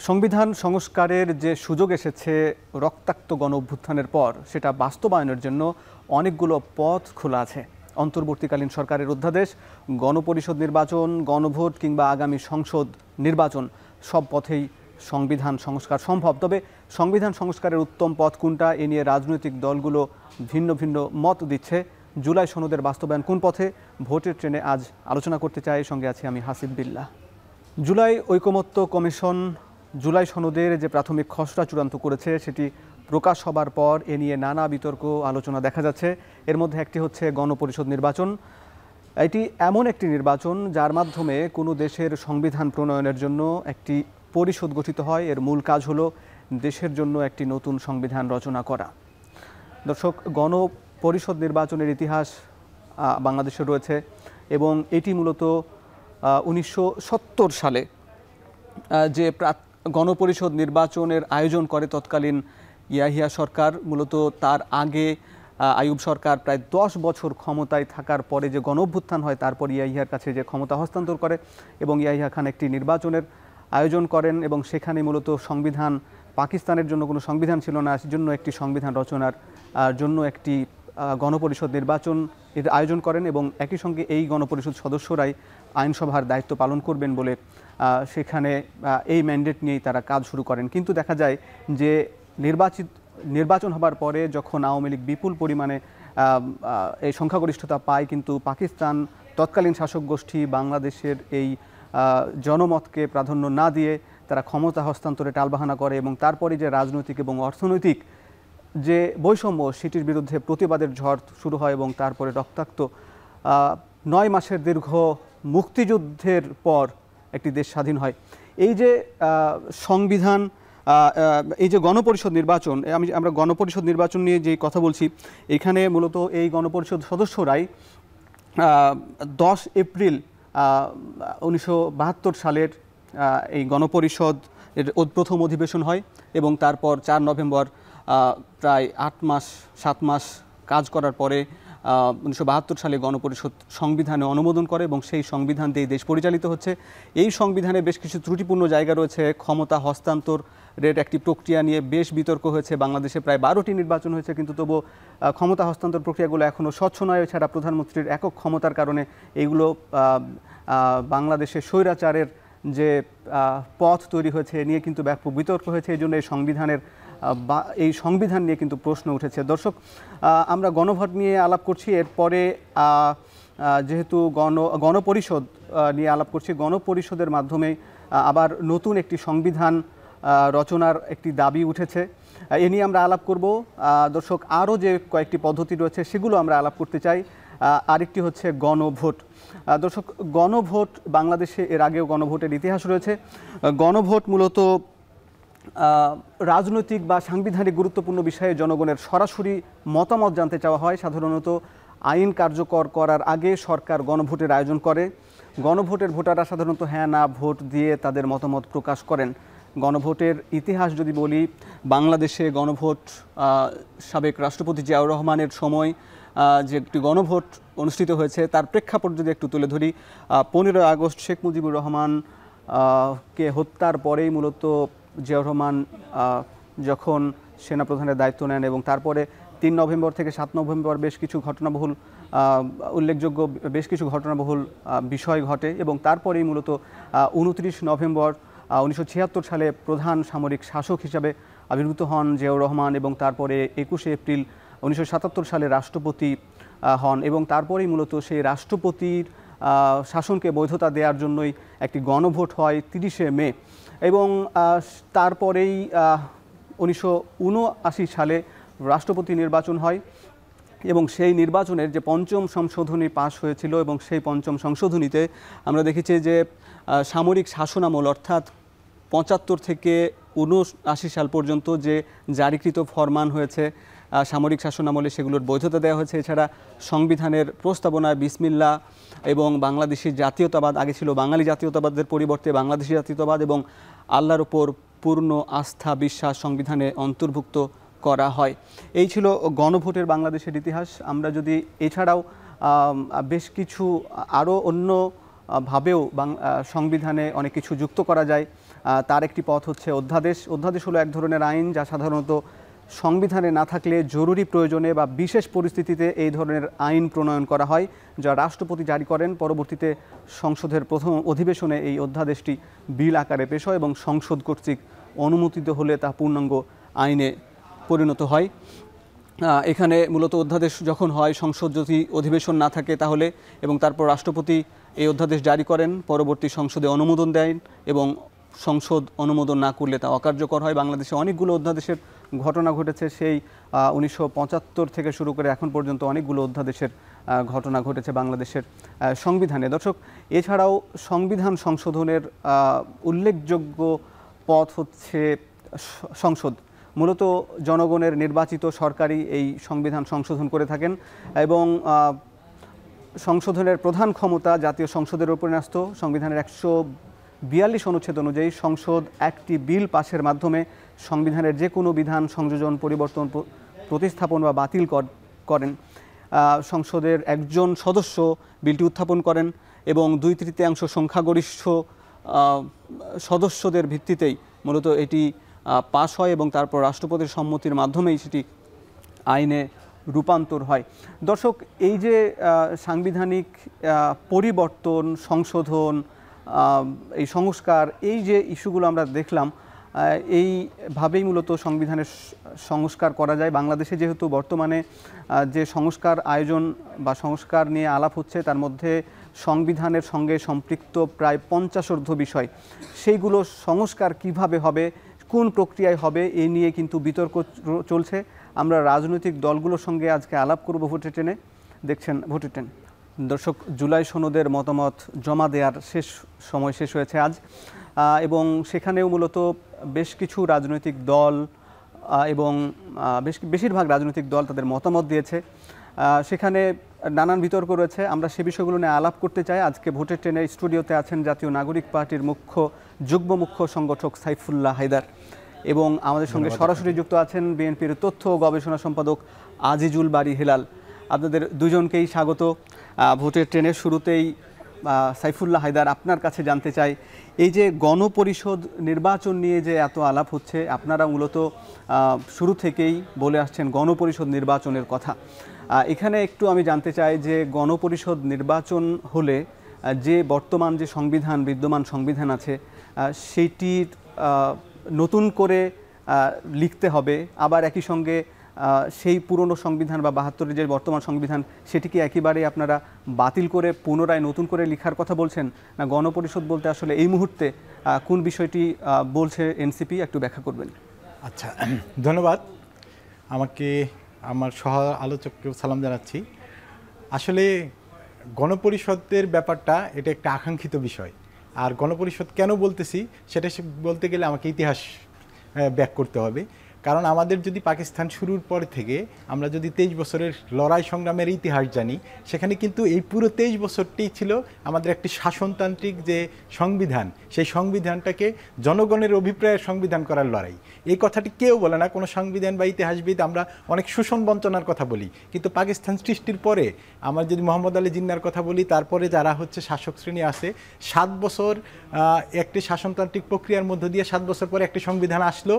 সংবিধান সংস্কারের যে সুযোগ এসেছে রক্তাক্ত গণ অভ্যুত্থানের পর সেটা বাস্তবায়নের জন্য অনেকগুলো পথ খোলা আছে। অন্তর্বর্তীকালীন সরকারের অধ্যাদেশ, গণপরিষদ নির্বাচন, গণভোট কিংবা আগামী সংসদ নির্বাচন সব পথেই সংবিধান সংস্কার সম্ভব। তবে সংবিধান সংস্কারের উত্তম পথ কোনটা এ নিয়ে রাজনৈতিক দলগুলো ভিন্ন ভিন্ন মত দিচ্ছে। জুলাই সনদের বাস্তবায়ন কোন পথে, ভোটের ট্রেনে আজ আলোচনা করতে চাই। সঙ্গে আছি আমি হাসিব বিল্লাহ। জুলাই ঐকমত্য কমিশন জুলাই সনদের যে প্রাথমিক খসড়া চূড়ান্ত করেছে সেটি প্রকাশ হবার পর এ নিয়ে নানা বিতর্ক আলোচনা দেখা যাচ্ছে। এর মধ্যে একটি হচ্ছে গণপরিষদ নির্বাচন। এটি এমন একটি নির্বাচন যার মাধ্যমে কোনো দেশের সংবিধান প্রণয়নের জন্য একটি পরিষদ গঠিত হয়। এর মূল কাজ হলো দেশের জন্য একটি নতুন সংবিধান রচনা করা। দর্শক, গণপরিষদ নির্বাচনের ইতিহাস বাংলাদেশে রয়েছে এবং এটি মূলত 1970 সালে যে গণপরিষদ নির্বাচনের আয়োজন করে তৎকালীন ইয়াহিয়া সরকার। মূলত তার আগে আইয়ুব সরকার প্রায় 10 বছর ক্ষমতায় থাকার পরে যে গণঅভ্যুত্থান হয় তারপর ইয়াহিয়ার কাছে যে ক্ষমতা হস্তান্তর করে এবং ইয়াহিয়া খান একটি নির্বাচনের আয়োজন করেন এবং সেখানে মূলত সংবিধান, পাকিস্তানের জন্য কোনো সংবিধান ছিল না, সেজন্য একটি সংবিধান রচনার জন্য একটি গণপরিষদ নির্বাচন এর আয়োজন করেন এবং একই সঙ্গে এই গণপরিষদ সদস্যরাই আইনসভার দায়িত্ব পালন করবেন বলে সেখানে এই ম্যান্ডেট নিয়েই তারা কাজ শুরু করেন। কিন্তু দেখা যায় যে নির্বাচন হবার পরে যখন আওয়ামী লীগ বিপুল পরিমাণে এই সংখ্যাগরিষ্ঠতা পায়, কিন্তু পাকিস্তান তৎকালীন শাসক গোষ্ঠী বাংলাদেশের এই জনমতকে প্রাধান্য না দিয়ে তারা ক্ষমতা হস্তান্তরে টালবাহানা করে এবং তারপরে যে রাজনৈতিক এবং অর্থনৈতিক যে বৈষম্য সেটির বিরুদ্ধে প্রতিবাদের ঝড় শুরু হয় এবং তারপরে রক্তাক্ত 9 মাসের দীর্ঘ মুক্তিযুদ্ধের পর একটি দেশ স্বাধীন হয়। এই যে সংবিধান, এই যে গণপরিষদ নির্বাচন, আমরা গণপরিষদ নির্বাচন নিয়ে যে কথা বলছি, এখানে মূলত এই গণপরিষদ সদস্যরাই 10 এপ্রিল 1972 সালের এই গণপরিষদ এর প্রথম অধিবেশন হয় এবং তারপর 4 নভেম্বর প্রায় 7 মাস কাজ করার পরে 1972 সালে গণপরিষদ সংবিধানে অনুমোদন করে এবং সেই সংবিধান দিয়ে দেশ পরিচালিত হচ্ছে। এই সংবিধানে বেশ কিছু ত্রুটিপূর্ণ জায়গা রয়েছে। ক্ষমতা হস্তান্তরের একটি প্রক্রিয়া নিয়ে বেশ বিতর্ক হয়েছে। বাংলাদেশে প্রায় 12টি নির্বাচন হয়েছে, কিন্তু তবু ক্ষমতা হস্তান্তর প্রক্রিয়াগুলো এখনও স্বচ্ছ নয়। এছাড়া প্রধানমন্ত্রীর একক ক্ষমতার কারণে এইগুলো বাংলাদেশে স্বৈরাচারের যে পথ তৈরি হয়েছে এ নিয়ে কিন্তু ব্যাপক বিতর্ক হয়েছে। এই জন্য এই সংবিধান নিয়ে কিন্তু প্রশ্ন উঠেছে। দর্শক, আমরা গণভোট নিয়ে আলাপ করছি, এরপরে যেহেতু গণপরিষদ নিয়ে আলাপ করছি, গণপরিষদের মাধ্যমে আবার নতুন একটি সংবিধান রচনার একটি দাবি উঠেছে। এ নিয়ে আমরা আলাপ করব। দর্শক, আরও যে কয়েকটি পদ্ধতি রয়েছে সেগুলো আমরা আলাপ করতে চাই। আরেকটি হচ্ছে গণভোট। দর্শক, গণভোট বাংলাদেশে এর আগেও গণভোটের ইতিহাস রয়েছে। গণভোট মূলত রাজনৈতিক বা সাংবিধানিক গুরুত্বপূর্ণ বিষয়ে জনগণের সরাসরি মতামত জানতে চাওয়া হয়। সাধারণত আইন কার্যকর করার আগে সরকার গণভোটের আয়োজন করে। গণভোটের ভোটাররা সাধারণত হ্যাঁ না ভোট দিয়ে তাদের মতামত প্রকাশ করেন। গণভোটের ইতিহাস যদি বলি, বাংলাদেশে গণভোট সাবেক রাষ্ট্রপতি জিয়াউর রহমানের সময় যে একটি গণভোট অনুষ্ঠিত হয়েছে তার প্রেক্ষাপট যদি একটু তুলে ধরি, 15 আগস্ট শেখ মুজিবুর রহমান কে হত্যার পরেই মূলত জিয়াউর রহমান যখন সেনাপ্রধানের দায়িত্ব নেন এবং তারপরে 3 নভেম্বর থেকে 7 নভেম্বর বেশ কিছু ঘটনাবহুল বিষয় ঘটে এবং তারপরেই মূলত 29 নভেম্বর 1976 সালে প্রধান সামরিক শাসক হিসাবে আবির্ভূত হন জিয়াউর রহমান এবং তারপরে 21 এপ্রিল 1977 সালে রাষ্ট্রপতি হন এবং তারপরেই মূলত সেই রাষ্ট্রপতির শাসনকে বৈধতা দেওয়ার জন্যই একটি গণভোট হয় 30 মে এবং তারপরেই 1979 সালে রাষ্ট্রপতি নির্বাচন হয় এবং সেই নির্বাচনের যে 5ম সংশোধনী পাশ হয়েছিল এবং সেই 5ম সংশোধনীতে আমরা দেখেছি যে সামরিক শাসনামল অর্থাৎ 75 থেকে 79 সাল পর্যন্ত যে জারিকৃত ফরমান হয়েছে সামরিক শাসনামলে সেগুলোর বৈধতা দেওয়া হয়েছে। এছাড়া সংবিধানের প্রস্তাবনায় বিসমিল্লাহ এবং বাংলাদেশি জাতীয়তাবাদ, আগে ছিল বাঙালি জাতীয়তাবাদের পরিবর্তে বাংলাদেশি জাতীয়তাবাদ এবং আল্লাহর উপর পূর্ণ আস্থা বিশ্বাস সংবিধানে অন্তর্ভুক্ত করা হয়। এই ছিল গণভোটের বাংলাদেশের ইতিহাস। আমরা যদি এছাড়াও বেশ কিছু আরও অন্য ভাবেও সংবিধানে অনেক কিছু যুক্ত করা যায়। তার একটি পথ হচ্ছে অধ্যাদেশ। অধ্যাদেশ হলো এক ধরনের আইন যা সাধারণত সংবিধানে না থাকলে জরুরি প্রয়োজনে বা বিশেষ পরিস্থিতিতে এই ধরনের আইন প্রণয়ন করা হয়, যা রাষ্ট্রপতি জারি করেন। পরবর্তীতে সংসদের প্রথম অধিবেশনে এই অধ্যাদেশটি বিল আকারে পেশ হয় এবং সংসদ কর্তৃক অনুমোদিত হলে তা পূর্ণাঙ্গ আইনে পরিণত হয়। এখানে মূলত অধ্যাদেশ যখন হয়, সংসদ যদি অধিবেশন না থাকে তাহলে, এবং তারপর রাষ্ট্রপতি এই অধ্যাদেশ জারি করেন, পরবর্তী সংসদে অনুমোদন দেন এবং সংসদ অনুমোদন না করলে তা অকার্যকর হয়। বাংলাদেশে অনেকগুলো অধ্যাদেশের ঘটনা ঘটেছে, সেই 1975 থেকে শুরু করে এখন পর্যন্ত অনেকগুলো অধ্যাদেশের ঘটনা ঘটেছে বাংলাদেশের সংবিধানে। দর্শক, এছাড়াও সংবিধান সংশোধনের উল্লেখযোগ্য পথ হচ্ছে সংসদ। মূলত জনগণের নির্বাচিত সরকারই এই সংবিধান সংশোধন করে থাকেন এবং সংশোধনের প্রধান ক্ষমতা জাতীয় সংসদের উপর ন্যস্ত। সংবিধানের 142 অনুচ্ছেদ অনুযায়ী সংসদ একটি বিল পাশের মাধ্যমে সংবিধানের যে কোনো বিধান সংযোজন, পরিবর্তন, প্রতিস্থাপন বা বাতিল করেন। সংসদের একজন সদস্য বিলটি উত্থাপন করেন এবং 2/3 সংখ্যাগরিষ্ঠ সদস্যদের ভিত্তিতেই মূলত এটি পাশ হয় এবং তারপর রাষ্ট্রপতির সম্মতির মাধ্যমেই সেটি আইনে রূপান্তর হয়। দর্শক, এই যে সাংবিধানিক পরিবর্তন, সংশোধন, এই সংস্কার, এই যে ইস্যুগুলো আমরা দেখলাম, এইভাবেই মূলত সংবিধানের সংস্কার করা যায়। বাংলাদেশে যেহেতু বর্তমানে যে সংস্কার আয়োজন বা সংস্কার নিয়ে আলাপ হচ্ছে, তার মধ্যে সংবিধানের সঙ্গে সম্পৃক্ত প্রায় 50 বিষয়, সেইগুলো সংস্কার কিভাবে হবে, কোন প্রক্রিয়ায় হবে, এই নিয়ে কিন্তু বিতর্ক চলছে। আমরা রাজনৈতিক দলগুলোর সঙ্গে আজকে আলাপ করব ভোটের ট্রেনে। দেখছেন ভোটের ট্রেন। দর্শক, জুলাই সনদের মতামত জমা দেওয়ার সময় শেষ হয়েছে আজ, এবং সেখানেও মূলত বেশ কিছু রাজনৈতিক দল এবং বেশিরভাগ রাজনৈতিক দল তাদের মতামত দিয়েছে। সেখানে নানান বিতর্ক রয়েছে। আমরা সে বিষয়গুলো নিয়ে আলাপ করতে চাই। আজকে ভোটের ট্রেনের স্টুডিওতে আছেন জাতীয় নাগরিক পার্টির যুগ্ম মুখ্য সংগঠক সাইফুল্লাহ হায়দার, এবং আমাদের সঙ্গে সরাসরি যুক্ত আছেন বিএনপির তথ্য ও গবেষণা সম্পাদক আজিজুল বারী হেলাল। আপনাদের দুজনকেই স্বাগত ভোটের ট্রেনের শুরুতেই। সাইফুল্লাহ হায়দার, আপনার কাছে জানতে চাই, এই যে গণপরিষদ নির্বাচন নিয়ে যে এত আলাপ হচ্ছে, আপনারা মূলত শুরু থেকেই বলে আসছেন গণপরিষদ নির্বাচনের কথা। এখানে একটু আমি জানতে চাই যে গণপরিষদ নির্বাচন হলে যে বর্তমান যে সংবিধান, বিদ্যমান সংবিধান আছে, সেইটির নতুন করে লিখতে হবে, আবার একই সঙ্গে সেই পুরনো সংবিধান বা 72-এর যে বর্তমান সংবিধান, সেটিকে একেবারে আপনারা বাতিল করে পুনরায় নতুন করে লেখার কথা বলছেন, না গণপরিষদ বলতে আসলে এই মুহূর্তে কোন বিষয়টি বলছে এনসিপি, একটু ব্যাখ্যা করবেন? আচ্ছা, ধন্যবাদ। আমাকে আমার সহ আলোচককেও সালাম জানাচ্ছি। আসলে গণপরিষদের ব্যাপারটা এটা একটা আকাঙ্ক্ষিত বিষয়, আর গণপরিষদ কেন বলতেছি সেটা বলতে গেলে আমাকে ইতিহাস ব্যাক করতে হবে। কারণ আমাদের যদি পাকিস্তান শুরুর পর থেকে আমরা যদি 23 বছরের লড়াই সংগ্রামের ইতিহাস জানি, সেখানে কিন্তু এই পুরো 23 বছরটি ছিল আমাদের একটি শাসনতান্ত্রিক যে সংবিধান, সেই সংবিধানটাকে জনগণের অভিপ্রায়ের সংবিধান করার লড়াই। এই কথাটি কেউ বলে না, কোনো সংবিধান বা ইতিহাসবিদ। আমরা অনেক শোষণ বঞ্চনার কথা বলি, কিন্তু পাকিস্তান সৃষ্টির পরে আমরা যদি মোহাম্মদ আলী জিন্নার কথা বলি, তারপরে যারা হচ্ছে শাসক শ্রেণী আছে, 7 বছর একটি শাসনতান্ত্রিক প্রক্রিয়ার মধ্য দিয়ে 7 বছর পরে একটি সংবিধান আসলো।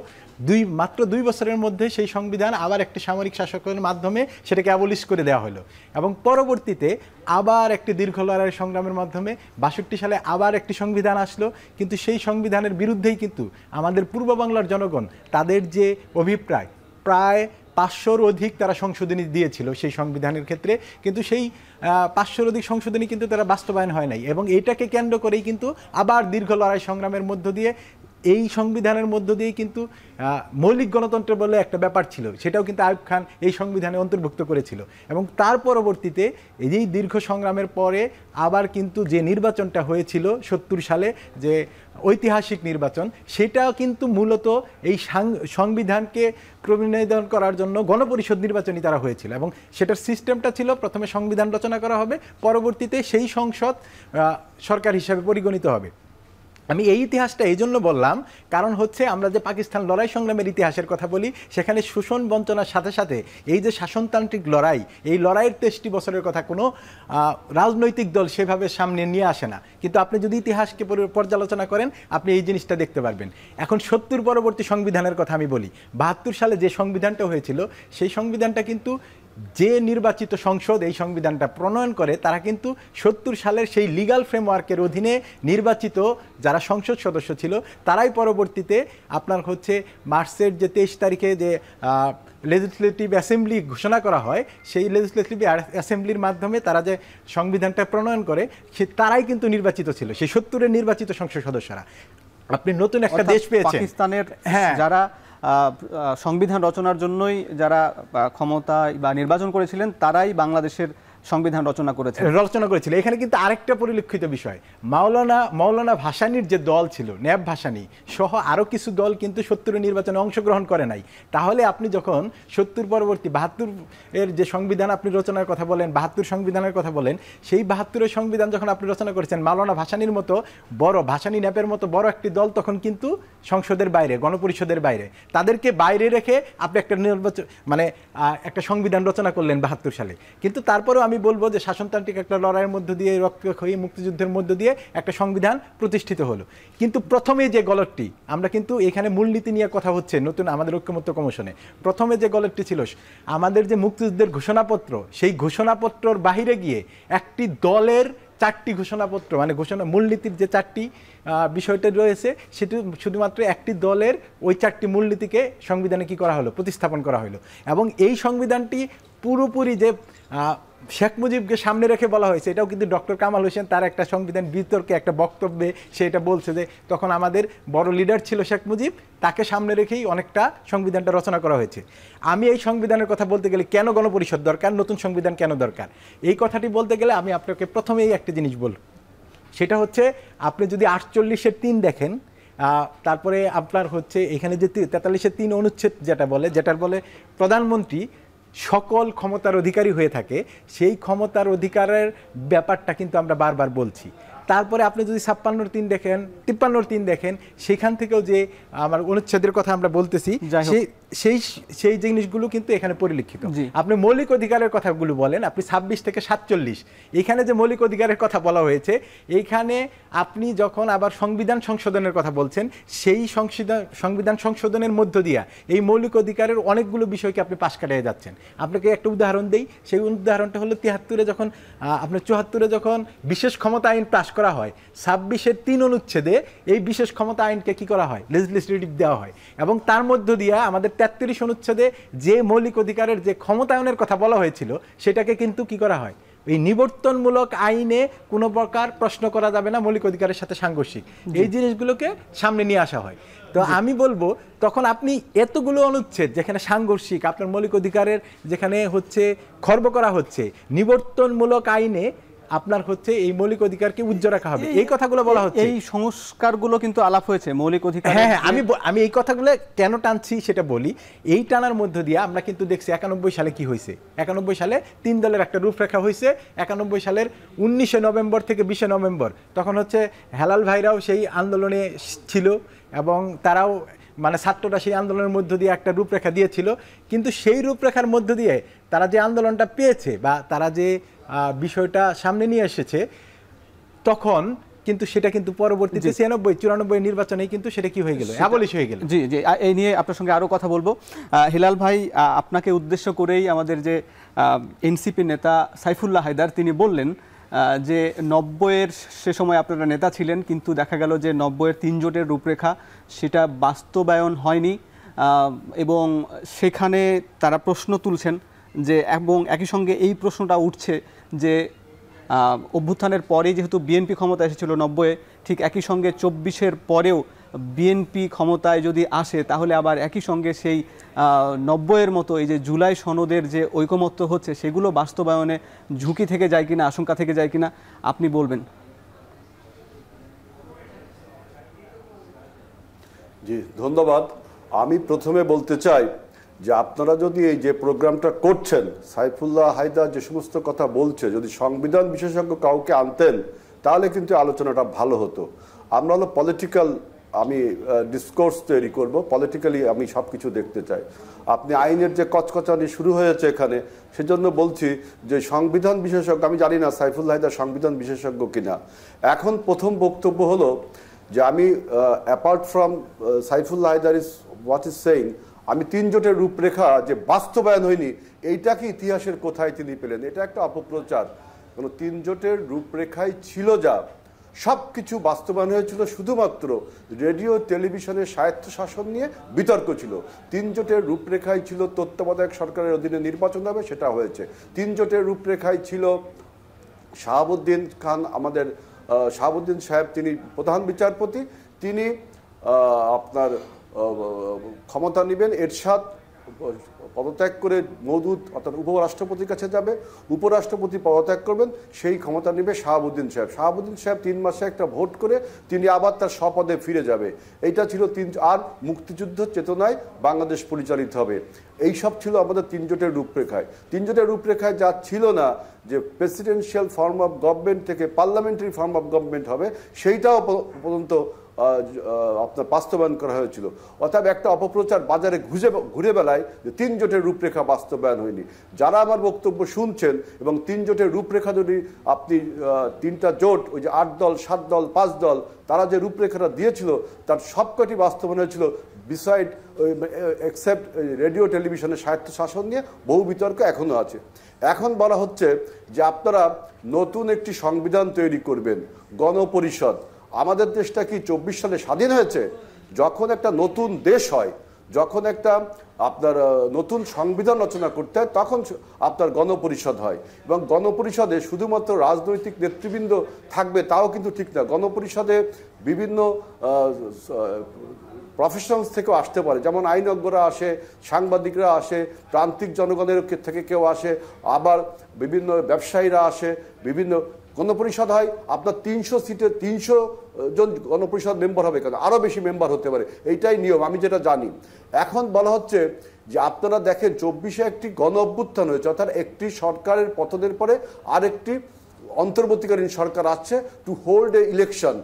মাত্র 2 বছরের মধ্যে সেই সংবিধান আবার একটি সামরিক শাসকের মাধ্যমে সেটাকে অ্যাবলিশ করে দেওয়া হলো, এবং পরবর্তীতে আবার একটি দীর্ঘ লড়াই সংগ্রামের মাধ্যমে 62 সালে আবার একটি সংবিধান আসলো। কিন্তু সেই সংবিধানের বিরুদ্ধেই কিন্তু আমাদের পূর্ব বাংলার জনগণ তাদের যে অভিপ্রায়, প্রায় 500-র অধিক তারা সংশোধনী দিয়েছিল সেই সংবিধানের ক্ষেত্রে, কিন্তু সেই 500-র অধিক সংশোধনী কিন্তু তারা বাস্তবায়ন হয় নাই, এবং এইটাকে কেন্দ্র করেই কিন্তু আবার দীর্ঘ লড়াই সংগ্রামের মধ্য দিয়ে এই সংবিধানের মধ্য দিয়েই কিন্তু মৌলিক গণতন্ত্র বলে একটা ব্যাপার ছিল, সেটাও কিন্তু আইয়ুব খান এই সংবিধানে অন্তর্ভুক্ত করেছিল। এবং তার পরবর্তীতে এই দীর্ঘ সংগ্রামের পরে আবার কিন্তু যে নির্বাচনটা হয়েছিল 70 সালে, যে ঐতিহাসিক নির্বাচন, সেটাও কিন্তু মূলত এই সংবিধানকে প্রণয়ন করার জন্য গণপরিষদ নির্বাচনই তারা হয়েছিল, এবং সেটার সিস্টেমটা ছিল প্রথমে সংবিধান রচনা করা হবে, পরবর্তীতে সেই সংসদ সরকার হিসাবে পরিগণিত হবে। আমি এই ইতিহাসটা এই জন্য বললাম, কারণ হচ্ছে আমরা যে পাকিস্তান লড়াই সংগ্রামের ইতিহাসের কথা বলি, সেখানে শোষণ বঞ্চনার সাথে সাথে এই যে শাসনতান্ত্রিক লড়াই, এই লড়াইয়ের 23টি বছরের কথা কোনো রাজনৈতিক দল সেভাবে সামনে নিয়ে আসে না। কিন্তু আপনি যদি ইতিহাসকে পর্যালোচনা করেন, আপনি এই জিনিসটা দেখতে পারবেন। এখন 70 পরবর্তী সংবিধানের কথা আমি বলি। 72 সালে যে সংবিধানটা হয়েছিল, সেই সংবিধানটা কিন্তু যে নির্বাচিত সংসদ এই সংবিধানটা প্রণয়ন করে, তারা কিন্তু 70 সালের সেই লিগ্যাল ফ্রেমওয়ার্কের অধীনে নির্বাচিত যারা সংসদ সদস্য ছিল, তারাই পরবর্তীতে আপনার হচ্ছে মার্চের যে 23 তারিখে যে লেজিসলেটিভ অ্যাসেম্বলি ঘোষণা করা হয়, সেই লেজিসলেটিভ অ্যাসেম্বলির মাধ্যমে তারা যে সংবিধানটা প্রণয়ন করে, তারাই কিন্তু নির্বাচিত ছিল, সেই 70-এর নির্বাচিত সংসদ সদস্যরা। আপনি নতুন একটা দেশ পেয়েছেন। পাকিস্তানের যারা সংবিধান রচনার জন্যই যারা ক্ষমতা বা নির্বাচন করেছিলেন, তারাই বাংলাদেশের সংবিধান রচনা করেছিল। এখানে কিন্তু আরেকটা পরিলক্ষিত বিষয়, মাওলানা ভাসানীর যে দল ছিল, ন্যাব ভাসানী সহ আরও কিছু দল কিন্তু 70 নির্বাচনে অংশগ্রহণ করে নাই। তাহলে আপনি যখন 70 পরবর্তী 72 এর যে সংবিধান আপনি রচনার কথা বলেন, 72 সংবিধানের কথা বলেন, সেই 72-এর সংবিধান যখন আপনি রচনা করেছেন, মাওলানা ভাসানীর মতো বড়, ভাসানী ন্যাপের মতো বড় একটি দল তখন কিন্তু সংসদের বাইরে, গণপরিষদের বাইরে, তাদেরকে বাইরে রেখে আপনি একটা নির্বাচন মানে একটা সংবিধান রচনা করলেন 72 সালে। কিন্তু তারপরেও আমি বলবো যে শাসনতান্ত্রিক একটা লড়াইয়ের মধ্য দিয়ে, রক্তক্ষয়ী মুক্তিযুদ্ধের মধ্য দিয়ে একটা সংবিধান প্রতিষ্ঠিত হলো। কিন্তু প্রথমে যে গলতটি, আমরা কিন্তু এখানে মূলনীতি নিয়ে কথা হচ্ছে নতুন আমাদের ঐক্যমত্য কমিশনে, প্রথমে যে গলতটি ছিল, আমাদের যে মুক্তিযুদ্ধের ঘোষণাপত্র, সেই ঘোষণাপত্রর বাহিরে গিয়ে একটি দলের 4টি ঘোষণাপত্র, মানে মূলনীতির যে 4টি বিষয়টা রয়েছে, সেটি শুধুমাত্র একটি দলের ওই 4টি মূলনীতিকে সংবিধানে কি করা হলো, প্রতিস্থাপন করা হলো। এবং এই সংবিধানটি পুরোপুরি যে শেখ মুজিবকে সামনে রেখে বলা হয়েছে, এটাও কিন্তু ডক্টর কামাল হোসেন তার একটা সংবিধান বিতর্কে একটা বক্তব্যে সেটা বলছে যে তখন আমাদের বড় লিডার ছিল শেখ মুজিব, তাকে সামনে রেখেই অনেকটা সংবিধানটা রচনা করা হয়েছে। আমি এই সংবিধানের কথা বলতে গেলে, কেন গণপরিষদ দরকার, নতুন সংবিধান কেন দরকার, এই কথাটি বলতে গেলে আমি আপনাকে প্রথমেই একটা জিনিস বলব, সেটা হচ্ছে আপনি যদি 48-এর 3 দেখেন, তারপরে আপনার হচ্ছে এখানে যে 43-এর 3 অনুচ্ছেদ যেটার বলে প্রধানমন্ত্রী সকল ক্ষমতার অধিকারী হয়ে থাকে, সেই ক্ষমতার অধিকারের ব্যাপারটা কিন্তু আমরা বারবার বলছি। তারপরে আপনি যদি 56-র 3 দেখেন, 53-র 3 দেখেন, সেখান থেকেও যে আমার অনুচ্ছেদের কথা আমরা বলতেছি, সেই জিনিসগুলো কিন্তু এখানে পরিলক্ষিত। আপনি মৌলিক অধিকারের কথাগুলো বলেন, আপনি 26 থেকে 47 এখানে যে মৌলিক অধিকারের কথা বলা হয়েছে, এইখানে আপনি যখন আবার সংবিধান সংশোধনের কথা বলছেন, সেই সংবিধান সংশোধনের মধ্য দিয়া এই মৌলিক অধিকারের অনেকগুলো বিষয়কে আপনি পাশ কাটিয়ে যাচ্ছেন। আপনাকে একটা উদাহরণ দেই, সেই উদাহরণটা হলো 73-এ যখন আপনার 74-এ যখন বিশেষ ক্ষমতা আইন পাশ করা হয়, 26-এর 3 অনুচ্ছেদে এই বিশেষ ক্ষমতা আইনকে কি করা হয়, লেজিসলেটিভ দেওয়া হয়। এবং তার মধ্য দিয়ে আমাদের 33 অনুচ্ছেদে যে মৌলিক অধিকারের যে ক্ষমতায়নের কথা বলা হয়েছিল, সেটাকে কিন্তু কি করা হয়, এই নিবর্তনমূলক আইনে কোনো প্রকার প্রশ্ন করা যাবে না, মৌলিক অধিকারের সাথে সাংঘর্ষিক, এই জিনিসগুলোকে সামনে নিয়ে আসা হয়। তো আমি বলবো, তখন আপনি এতগুলো অনুচ্ছেদ যেখানে সাংঘর্ষিক, আপনার মৌলিক অধিকারের যেখানে হচ্ছে খর্ব করা হচ্ছে, নিবর্তনমূলক আইনে আপনার হচ্ছে এই মৌলিক অধিকারকে উজ্জ্বল রাখা হবে, এই কথাগুলো বলা হচ্ছে। এই সংস্কারগুলো কিন্তু আলাপ হয়েছে মৌলিক অধিকার। হ্যাঁ, আমি এই কথাগুলো কেন টানছি সেটা বলি। এই টানার মধ্য দিয়ে আমরা কিন্তু দেখছি 91 সালে কি হয়েছে। 91 সালে 3 দলের একটা রূপরেখা হয়েছে। 91 সালের 19 নভেম্বর থেকে 20 নভেম্বর, তখন হচ্ছে হেলাল ভাইরাও সেই আন্দোলনে ছিল এবং তারাও মানে ছাত্ররা সেই আন্দোলনের মধ্য দিয়ে একটা রূপরেখা দিয়েছিল। কিন্তু সেই রূপরেখার মধ্য দিয়ে তারা যে আন্দোলনটা পেয়েছে বা তারা যে বিষয়টা সামনে নিয়ে এসেছে, তখন কিন্তু সেটা কিন্তু পরবর্তীতে 96-94 নির্বাচনেই কিন্তু সেটা কি হয়ে গেল, অ্যাবলিশ হয়ে গেল। জি জি, এই নিয়ে আপনার সঙ্গে আরও কথা বলবো। হিলাল ভাই, আপনাকে উদ্দেশ্য করেই আমাদের যে এনসিপি নেতা সাইফুল্লাহ হায়দার, তিনি বললেন যে 90-এর সে সময় আপনারা নেতা ছিলেন, কিন্তু দেখা গেল যে 90-এর 3 জোটের রূপরেখা সেটা বাস্তবায়ন হয়নি, এবং সেখানে তারা প্রশ্ন তুলছেন যে, এবং একই সঙ্গে এই প্রশ্নটা উঠছে যে অভ্যুত্থানের পরেই যেহেতু বিএনপি ক্ষমতা এসেছিল 90-এ, ঠিক একই সঙ্গে 24-এর পরেও বিএনপি ক্ষমতায় যদি আসে, তাহলে আবার একই সঙ্গে সেই 90-এর মতো এই যে জুলাই সনদের যে ঐকমত্য হচ্ছে, সেগুলো বাস্তবায়নে ঝুঁকি থেকে যায় কিনা, আশঙ্কা থেকে যায় কিনা, আপনি বলবেন। জি ধন্যবাদ। আমি প্রথমে বলতে চাই যে আপনারা যদি এই যে প্রোগ্রামটা করছেন, সাইফুল্লাহ হায়দার যে সমস্ত কথা বলছে, যদি সংবিধান বিশেষজ্ঞ কাউকে আনতেন তাহলে কিন্তু আলোচনাটা ভালো হতো। আমরা হলো পলিটিক্যাল, আমি ডিসকোর্স তৈরি করব, পলিটিক্যালি আমি সব কিছু দেখতে চাই। আপনি আইনের যে কচকচানি শুরু হয়েছে এখানে, সেজন্য বলছি যে সংবিধান বিশেষজ্ঞ, আমি জানি না সাইফুল্লাহ হায়দার সংবিধান বিশেষজ্ঞ কিনা। এখন প্রথম বক্তব্য হলো যে আমি apart from Saifullah Haider is what is saying, আমি 3 জোটের রূপরেখা যে বাস্তবায়ন হয়নি, এইটাকে ইতিহাসের কোথায় তিনি পেলেন? এটা একটা অপপ্রচার। কারণ 3 জোটের রূপরেখায় ছিল যা, সব কিছু বাস্তবায়ন হয়েছিল শুধুমাত্র রেডিও টেলিভিশনের স্বায়ত্তশাসন নিয়ে বিতর্ক ছিল। 3 জোটের রূপরেখায় ছিল তত্ত্বাবধায়ক সরকারের অধীনে নির্বাচন হবে, সেটা হয়েছে। 3 জোটের রূপরেখায় ছিল শাহাবুদ্দিন খান, আমাদের শাহাবুদ্দিন সাহেব, তিনি প্রধান বিচারপতি, তিনি আপনার ক্ষমতা নেবেন, এরশাদ পদত্যাগ করে মওদুদ অর্থাৎ উপরাষ্ট্রপতির কাছে যাবে, উপরাষ্ট্রপতি পদত্যাগ করবেন, সেই ক্ষমতা নেবে শাহাবুদ্দিন সাহেব। শাহাবুদ্দিন সাহেব 3 মাসে একটা ভোট করে তিনি আবার তার স্বপদে ফিরে যাবে। এইটা ছিল আর মুক্তিযুদ্ধ চেতনায় বাংলাদেশ পরিচালিত হবে। এই সব ছিল আমাদের 3 জোটের রূপরেখায়। 3 জোটের রূপরেখায় যা ছিল না, যে প্রেসিডেন্সিয়াল ফর্ম অফ গভর্নমেন্ট থেকে পার্লামেন্টারি ফর্ম অফ গভর্নমেন্ট হবে, সেইটাও পর্যন্ত আপনার বাস্তবায়ন করা হয়েছিল। অর্থাৎ একটা অপপ্রচার বাজারে ঘুরে বেড়ায় যে 3 জোটের রূপরেখা বাস্তবায়ন হয়নি। যারা আমার বক্তব্য শুনছেন, এবং 3 জোটের রূপরেখা যদি আপনি 3টা জোট, ওই যে 8 দল 7 দল 5 দল, তারা যে রূপরেখাটা দিয়েছিল তার সবকটি বাস্তবায়ন হয়েছিল, বিসাইড এক্সেপ্ট রেডিও টেলিভিশনের স্বায়ত্তশাসন নিয়ে বহু বিতর্ক এখনো আছে। এখন বলা হচ্ছে যে আপনারা নতুন একটি সংবিধান তৈরি করবেন, গণপরিষদ। আমাদের দেশটা কি 24 সালে স্বাধীন হয়েছে? যখন একটা নতুন দেশ হয়, যখন একটা আপনার নতুন সংবিধান রচনা করতে হয়, তখন আপনার গণপরিষদ হয়। এবং গণপরিষদে শুধুমাত্র রাজনৈতিক নেতৃবৃন্দ থাকবে তাও কিন্তু ঠিক না। গণপরিষদে বিভিন্ন প্রফেশনালস থেকেও আসতে পারে, যেমন আইনজ্ঞরা আসে, সাংবাদিকরা আসে, প্রান্তিক জনগণের থেকে কেউ আসে, আবার বিভিন্ন ব্যবসায়ীরা আসে। বিভিন্ন গণপরিষদ হয় আপনার 300 সিটের 300 জন গণপরিষদ মেম্বার হবে, কেন আরও বেশি মেম্বার হতে পারে, এইটাই নিয়ম, আমি যেটা জানি। এখন বলা হচ্ছে যে আপনারা দেখেন 24-এ একটি গণ অভ্যুত্থান হয়েছে, অর্থাৎ একটি সরকারের পতনের পরে আরেকটি অন্তর্বর্তীকালীন সরকার আসছে to hold a election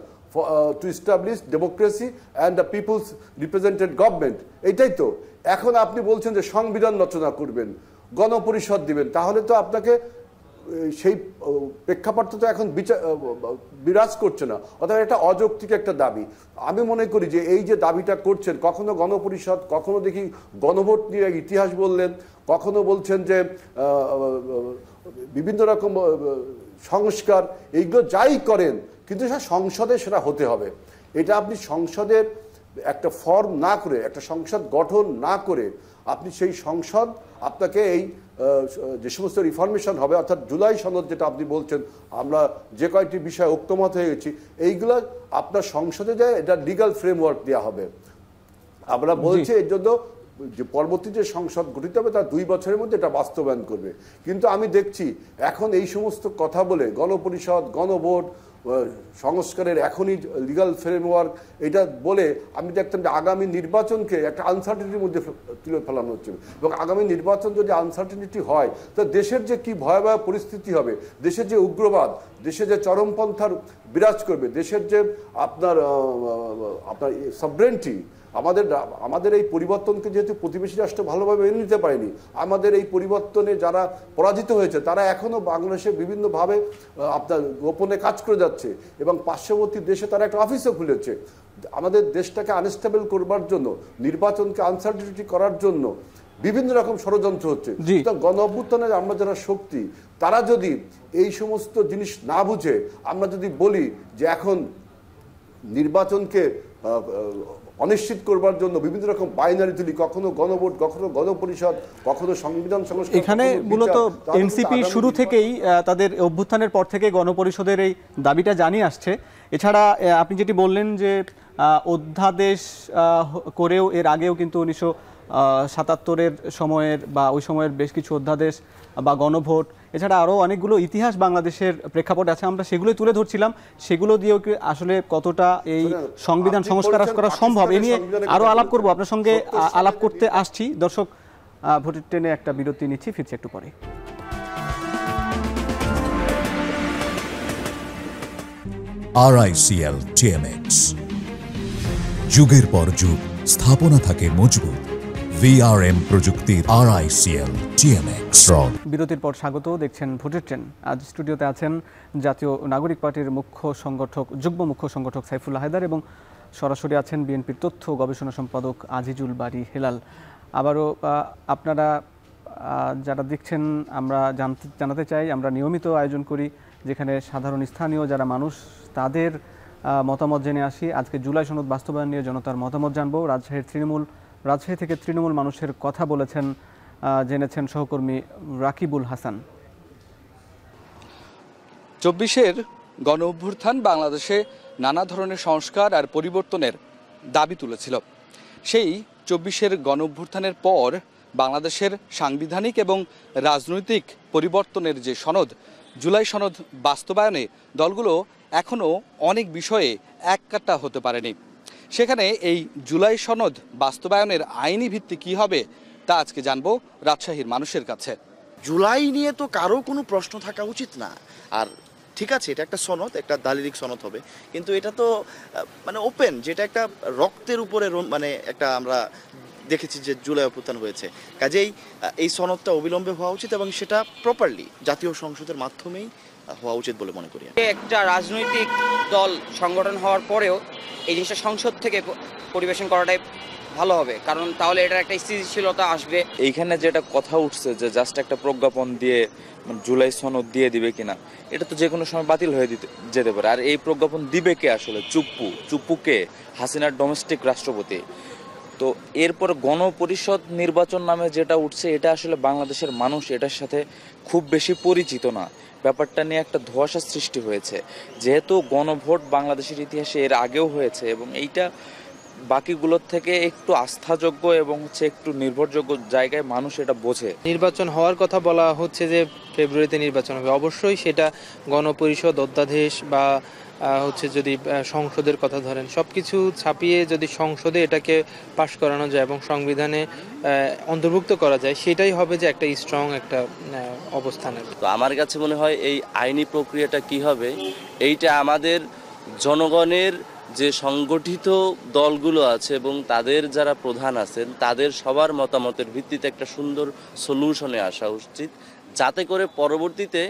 to establish democracy and the people's represented government. এইটাই তো। এখন আপনি বলছেন যে সংবিধান রচনা করবেন, গণপরিষদ দিবেন, তাহলে তো আপনাকে সেই প্রেক্ষাপট তো এখন বিরাজ করছে না। অর্থাৎ এটা অযৌক্তিক একটা দাবি। আমি মনে করি যে এই যে দাবিটা করছেন, কখনো গণপরিষদ, কখনো দেখি গণভোট নিয়ে ইতিহাস বললেন, কখনো বলছেন যে বিভিন্ন রকম সংস্কার, এইগুলো যাই করেন, কিন্তু সেটা সংসদে সেটা হতে হবে। এটা আপনি সংসদের একটা ফর্ম না করে, একটা সংসদ গঠন না করে, আপনি সেই সংসদ আপনাকে এই যে সমস্ত রিফরমেশন হবে, অর্থাৎ জুলাই সনদ যেটা আপনি বলছেন, আমরা যে কয়েকটি বিষয়ে ঐক্যমত হয়ে গেছি, এইগুলো আপনার সংসদে যায়, এটা লিগাল ফ্রেমওয়ার্ক দেওয়া হবে। আমরা বলছি এর জন্য যে পরবর্তী যে সংসদ গঠিত হবে তার 2 বছরের মধ্যে এটা বাস্তবায়ন করবে। কিন্তু আমি দেখছি এখন এই সমস্ত কথা বলে গণপরিষদ, গণভোট, সংস্কারের এখনই লিগাল ফ্রেমওয়ার্ক, এটা বলে আমি দেখতাম যে আগামী নির্বাচনকে একটা আনসার্টেনিটির মধ্যে তুলে ফেলানো হচ্ছে। এবং আগামী নির্বাচন যদি আনসার্টেনিটি হয়, তো দেশের যে কি ভয়াবহ পরিস্থিতি হবে, দেশের যে উগ্রবাদ, দেশে যে চরমপন্থার বিরাজ করবে, দেশের যে আপনার সভরেন্টি, আমাদের এই পরিবর্তনকে যেহেতু প্রতিবেশী রাষ্ট্র ভালোভাবে মেনে নিতে পারেনি, আমাদের এই পরিবর্তনে যারা পরাজিত হয়েছে তারা এখনও বাংলাদেশে বিভিন্নভাবে আপনার গোপনে কাজ করে যাচ্ছে, এবং পার্শ্ববর্তী দেশে তারা একটা অফিসও খুলেছে। আমাদের দেশটাকে আনস্টেবল করবার জন্য, নির্বাচনকে আনসার্টেনিটি করার জন্য বিভিন্ন রকম ষড়যন্ত্র হচ্ছে। গণ অভ্যুত্থানের আমরা যারা শক্তি, তারা যদি এই সমস্ত জিনিস না বুঝে, আমরা যদি বলি যে এখন নির্বাচনকে অনিশ্চিত করবার জন্য বিভিন্ন রকম বাইনারি তুলি, কখনো গণভোট, কখনো গণপরিষদ, কখনো সংবিধান সংস্কার, এখানে মূলত এনসিপি শুরু থেকেই তাদের অভ্যুত্থানের পর থেকে গণপরিষদের এই দাবিটা জানিয়ে আসছে। এছাড়া আপনি যেটি বললেন যে অধ্যাদেশ করেও এর আগেও কিন্তু 1977-এর সময়ের বা ওই সময়ের বেশ কিছু অধ্যাদেশ বা গণভোট, এছাড়া আরও অনেকগুলো ইতিহাস বাংলাদেশের প্রেক্ষাপট আছে, আমরা সেগুলোই তুলে ধরছিলাম। সেগুলো দিয়েও আসলে কতটা এই সংবিধান সংস্কার করা সম্ভব, এ নিয়ে আরও আলাপ করব, আপনার সঙ্গে আলাপ করতে আসছি। দর্শক, ভোটের ট্রেনে একটা বিরতি নিচ্ছি, ফিরছি একটু পরে। RICL TMX। যুগের পর যুগ স্থাপনা থাকে মজবুত। VRM প্রযুক্তির RICL TMX। বিরতির পর স্বাগত, দেখছেন ভোটের ট্রেন। আজ স্টুডিওতে আছেন জাতীয় নাগরিক পার্টির যুগ্ম মুখ্য সংগঠক সাইফুল্লাহ হায়দার এবং সরাসরি আছেন বিএনপির তথ্য গবেষণা সম্পাদক আজিজুল বারী হেলাল। আবারও আপনারা যারা দেখছেন, আমরা জানাতে চাই, আমরা নিয়মিত আয়োজন করি যেখানে সাধারণ স্থানীয় যারা মানুষ তাদের মতামত জেনে আসি। আজকে জুলাই সনদ বাস্তবায়ন নিয়ে জনতার মতামত জানবো। রাজশাহী থেকে তৃণমূল মানুষের কথা জেনেছেন সহকর্মী রাকিবুল হাসান। ২৪-এর গণ অভ্যুত্থান বাংলাদেশে নানা ধরনের সংস্কার আর পরিবর্তনের দাবি তুলেছিল। সেই ২৪-এর গণ অভ্যুত্থানের পর বাংলাদেশের সাংবিধানিক এবং রাজনৈতিক পরিবর্তনের যে সনদ, জুলাই সনদ বাস্তবায়নে দলগুলো এখনও অনেক বিষয়ে এককাট্টা হতে পারেনি। সেখানে এই জুলাই সনদ বাস্তবায়নের আইনি ভিত্তি কী হবে তা আজকে জানবো রাজশাহীর মানুষের কাছে। জুলাই নিয়ে তো কারো কোনো প্রশ্ন থাকা উচিত না। আর ঠিক আছে, এটা একটা সনদ, একটা দালিলিক সনদ হবে, কিন্তু এটা তো মানে ওপেন, যেটা একটা রক্তের উপরে একটা আমরা দেখেছি যে জুলাই অভ্যুত্থান হয়েছে। কাজেই এই সনদটা অবিলম্বে হওয়া উচিত এবং সেটা প্রপারলি জাতীয় সংসদের মাধ্যমেই হওয়া উচিত বলে মনে করি। একটা রাজনৈতিক দল সংগঠন হওয়ার পরেও এই জিনিসটা সংসদ থেকে পরিবেশন করাটাই ভালো হবে, কারণ তাহলে এটার একটা স্থিতিশীলতা আসবে। এইখানে যেটা কথা উঠছে যে জাস্ট একটা প্রজ্ঞাপন দিয়ে জুলাই সনদ দিয়ে দিবে কিনা, এটা তো যে কোনো সময় বাতিল হয়ে যেতে পারে। আর এই প্রজ্ঞাপন দিবে কে আসলে? চুপ্পুকে, হাসিনার ডোমেস্টিক রাষ্ট্রপতি। তো এরপর গণপরিষদ নির্বাচন নামে যেটা উঠছে, এটা আসলে বাংলাদেশের মানুষ এটার সাথে খুব বেশি পরিচিত না। ব্যাপারটা নিয়ে একটা ধোঁয়াশা সৃষ্টি হয়েছে, যেহেতু গণভোট বাংলাদেশের ইতিহাসে এর আগেও হয়েছে এবং এইটা বাকিগুলোর থেকে একটু আস্থাযোগ্য এবং একটু নির্ভরযোগ্য জায়গায় মানুষ এটা বোঝে। নির্বাচন হওয়ার কথা বলা হচ্ছে যে ফেব্রুয়ারিতে নির্বাচন হবে, অবশ্যই সেটা গণপরিষদ অধ্যাদেশ বা যদি সংসদের কথা ধরেন, সব কিছু ছাপিয়ে যদি সংসদে এটাকে পাশ করানো যায় এবং সংবিধানে অন্তর্ভুক্ত করা যায়, সেটাই হবে যে একটা স্ট্রং একটা অবস্থানের। তো আমার কাছে মনে হয় এই আইনি প্রক্রিয়াটা কি হবে, এইটা আমাদের জনগণের যে সংগঠিত দলগুলো আছে এবং তাদের যারা প্রধান আছেন তাদের সবার মতামতের ভিত্তিতে একটা সুন্দর সলিউশনে আসা উচিত, যাতে করে পরবর্তীতে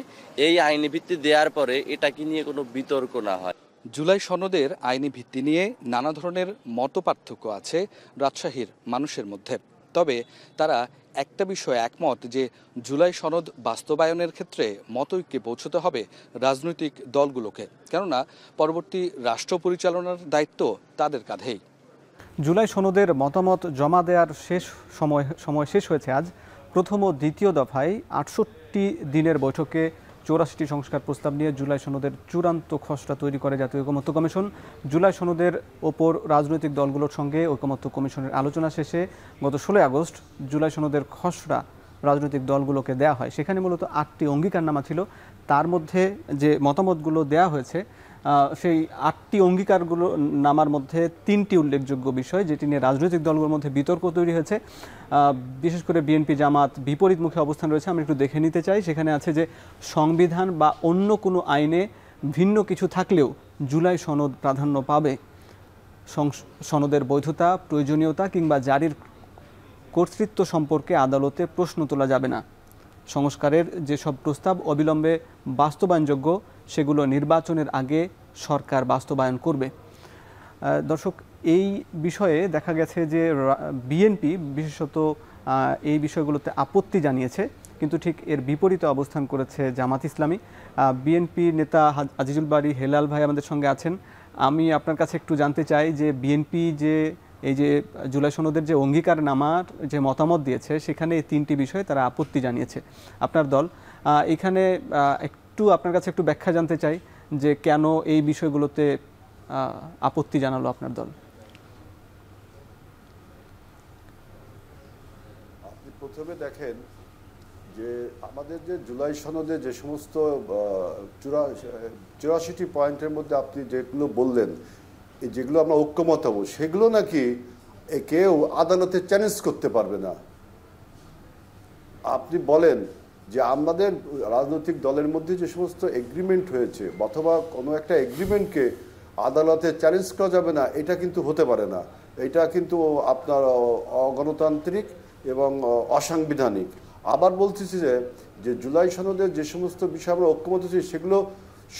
এই আইনি ভিত্তি দেওয়ার পরে এটাকে নিয়ে কোনো বিতর্ক না হয়। জুলাই সনদের আইনি ভিত্তি নিয়ে নানা ধরনের মতপার্থক্য আছে রাজশাহীর মানুষের মধ্যে। তবে তারা একটা বিষয়ে একমত যে জুলাই সনদ বাস্তবায়নের ক্ষেত্রে মতৈক্যে পৌঁছতে হবে রাজনৈতিক দলগুলোকে, কেননা পরবর্তী রাষ্ট্র পরিচালনার দায়িত্ব তাদের কাঁধেই। জুলাই সনদের মতামত জমা দেওয়ার সময় শেষ হয়েছে আজ। প্রথম ও দ্বিতীয় দফায় ৬৮ দিনের বৈঠকে ৮৪টি সংস্কার প্রস্তাব নিয়ে জুলাই সনদের চূড়ান্ত খসড়া তৈরি করে জাতীয় ঐকমত্য কমিশন। জুলাই সনদের ওপর রাজনৈতিক দলগুলোর সঙ্গে ঐকমত্য কমিশনের আলোচনা শেষে গত ১৬ আগস্ট জুলাই সনদের খসড়া রাজনৈতিক দলগুলোকে দেয়া হয়। সেখানে মূলত ৮টি অঙ্গীকারনামা ছিল। তার মধ্যে যে মতামতগুলো দেয়া হয়েছে, সেই ৮টি অঙ্গীকারগুলো নামার মধ্যে ৩টি উল্লেখযোগ্য বিষয়, যেটি নিয়ে রাজনৈতিক দলগুলোর মধ্যে বিতর্ক তৈরি হয়েছে। বিশেষ করে বিএনপি জামাত বিপরীতমুখী অবস্থান রয়েছে। আমরা একটু দেখে নিতে চাই। সেখানে আছে যে সংবিধান বা অন্য কোনো আইনে ভিন্ন কিছু থাকলেও জুলাই সনদ প্রাধান্য পাবে। সনদের বৈধতা, প্রয়োজনীয়তা কিংবা জারির কর্তৃত্ব সম্পর্কে আদালতে প্রশ্ন তোলা যাবে না। সংস্কারের যেসব প্রস্তাব অবিলম্বে বাস্তবায়নযোগ্য সেগুলো নির্বাচনের আগে সরকার বাস্তবায়ন করবে। দর্শক, এই বিষয়ে দেখা গেছে যে বিএনপি বিশেষত এই বিষয়গুলোতে আপত্তি জানিয়েছে, কিন্তু ঠিক এর বিপরীতে অবস্থান করেছে জামাত ইসলামী। বিএনপি নেতা আজিজুল বারী হেলাল ভাই আমাদের সঙ্গে আছেন। আমি আপনার কাছে একটু জানতে চাই যে বিএনপি যে এই যে জুলাই সনদের যে অঙ্গীকারনামার যে মতামত দিয়েছে, সেখানে এই 3টি বিষয়ে তারা আপত্তি জানিয়েছে। আপনার দল এখানে আপনার কাছে একটু ব্যাখ্যা জানতে চাই যে কেন এই বিষয়গুলোতে আপত্তি জানালো আপনার দল। আপনি প্রথমে দেখেন যে আমাদের যে জুলাই সনদে যে সমস্ত ৮৪টি পয়েন্টের মধ্যে আপনি যেগুলো বললেন, যেগুলো আমরা ঐক্যমত হব, সেগুলো নাকি কেউ আদালতে চ্যালেঞ্জ করতে পারবে না। আপনি বলেন যে আমাদের রাজনৈতিক দলের মধ্যে যে সমস্ত এগ্রিমেন্ট হয়েছে অথবা কোনো একটা এগ্রিমেন্টকে আদালতে চ্যালেঞ্জ করা যাবে না, এটা কিন্তু হতে পারে না। এটা কিন্তু আপনার অগণতান্ত্রিক এবং অসাংবিধানিক। আবার বলতেছি যে জুলাই সনদের যে সমস্ত বিষয় আমরা ঐক্যমত হচ্ছি সেগুলো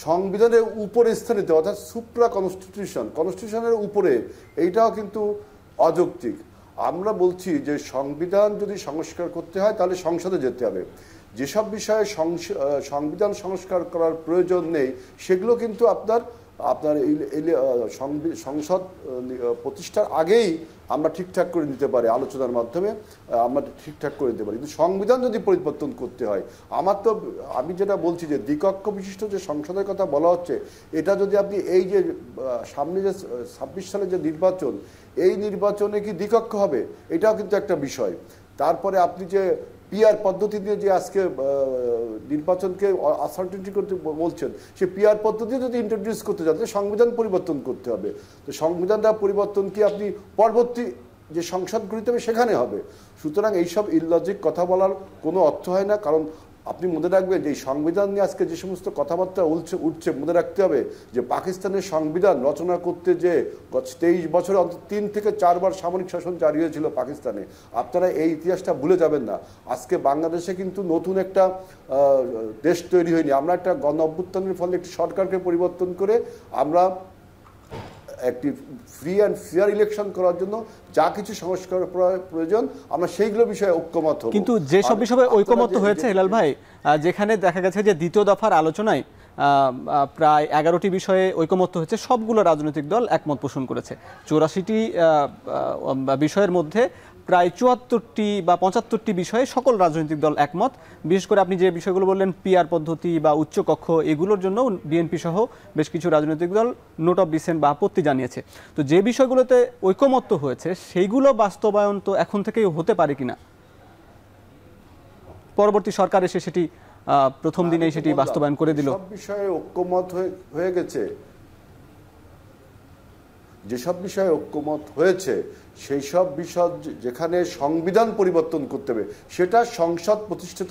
সংবিধানের উপরে স্থানিত, অর্থাৎ সুপ্রা কনস্টিটিউশনের উপরে, এইটাও কিন্তু অযৌক্তিক। আমরা বলছি যে সংবিধান যদি সংস্কার করতে হয় তাহলে সংসদে যেতে হবে। যেসব বিষয়ে সংবিধান সংস্কার করার প্রয়োজন নেই সেগুলো কিন্তু আপনার সংসদ প্রতিষ্ঠার আগেই আমরা ঠিকঠাক করে নিতে পারি, আলোচনার মাধ্যমে আমরা ঠিকঠাক করে নিতে পারি। কিন্তু সংবিধান যদি পরিবর্তন করতে হয়, আমি যেটা বলছি যে দ্বিকক্ষ বিশিষ্ট যে সংসদের কথা বলা হচ্ছে, এটা যদি আপনি এই যে সামনে যে 26 সালে যে নির্বাচন, এই নির্বাচনে কি দ্বিকক্ষ হবে, এটাও কিন্তু একটা বিষয়। তারপরে আপনি যে পিআর পদ্ধতি দিয়ে যে আজকে নির্বাচনকে আনসার্টেনিটি করতে বলছেন, সে পিআর পদ্ধতি যদি ইন্ট্রোডিউস করতে যান তাহলে সংবিধান পরিবর্তন করতে হবে। তো সংবিধানটা পরিবর্তন কি আপনি পরবর্তী যে সংসদ গঠিত হবে সেখানে হবে। সুতরাং এইসব ইললজিক কথা বলার কোনো অর্থ হয় না। কারণ আপনি মনে রাখবেন যে এই সংবিধান নিয়ে আজকে যে সমস্ত কথাবার্তা উঠছে, মনে রাখতে হবে যে পাকিস্তানের সংবিধান রচনা করতে যে গত 23 বছরে অন্তত 3 থেকে 4 বার সামরিক শাসন জারি হয়েছিল পাকিস্তানে। আপনারা এই ইতিহাসটা ভুলে যাবেন না। আজকে বাংলাদেশে কিন্তু নতুন একটা দেশ তৈরি হয়নি। আমরা একটা গণ অভ্যুত্থানের ফলে একটি সরকারকে পরিবর্তন করে আমরা একটি ফ্রি অ্যান্ড ফেয়ার ইলেকশন করার জন্য যা কিছু সংস্কার প্রয়োজন আমরা সেইগুলো বিষয়ে ঐক্যমত হব। কিন্তু যেসব বিষয়ে ঐক্যমত হয়েছে হেলাল ভাই, যেখানে দেখা গেছে যে দ্বিতীয় দফার আলোচনায় প্রায় 11টি বিষয়ে ঐকমত্য হয়েছে, সবগুলো রাজনৈতিক দল একমত পোষণ করেছে। 84টি বিষয়ের মধ্যে প্রায় 74টি বা 75টি বিষয়ে সকল রাজনৈতিক দল একমত। বিশেষ করে আপনি যে বিষয়গুলো বললেন, পিআর পদ্ধতি বা উচ্চকক্ষ, এগুলোর জন্য বিএনপি সহ বেশ কিছু রাজনৈতিক দল নোট অফ ডিসেন্ট বা আপত্তি জানিয়েছে। তো যে বিষয়গুলোতে ঐকমত্য হয়েছে সেইগুলো বাস্তবায়ন তো এখন থেকেই হতে পারে কিনা, পরবর্তী সরকার এসে সেটি প্রথম দিনেই সেটি বাস্তবায়ন করে দিল। সব বিষয়ে ঐক্যমত হয়ে গেছে, যেসব বিষয়ে ঐক্যমত হয়েছে সেই সব বিষয় যেখানে সংবিধান পরিবর্তন করতে হবে সেটা সংসদ প্রতিষ্ঠিত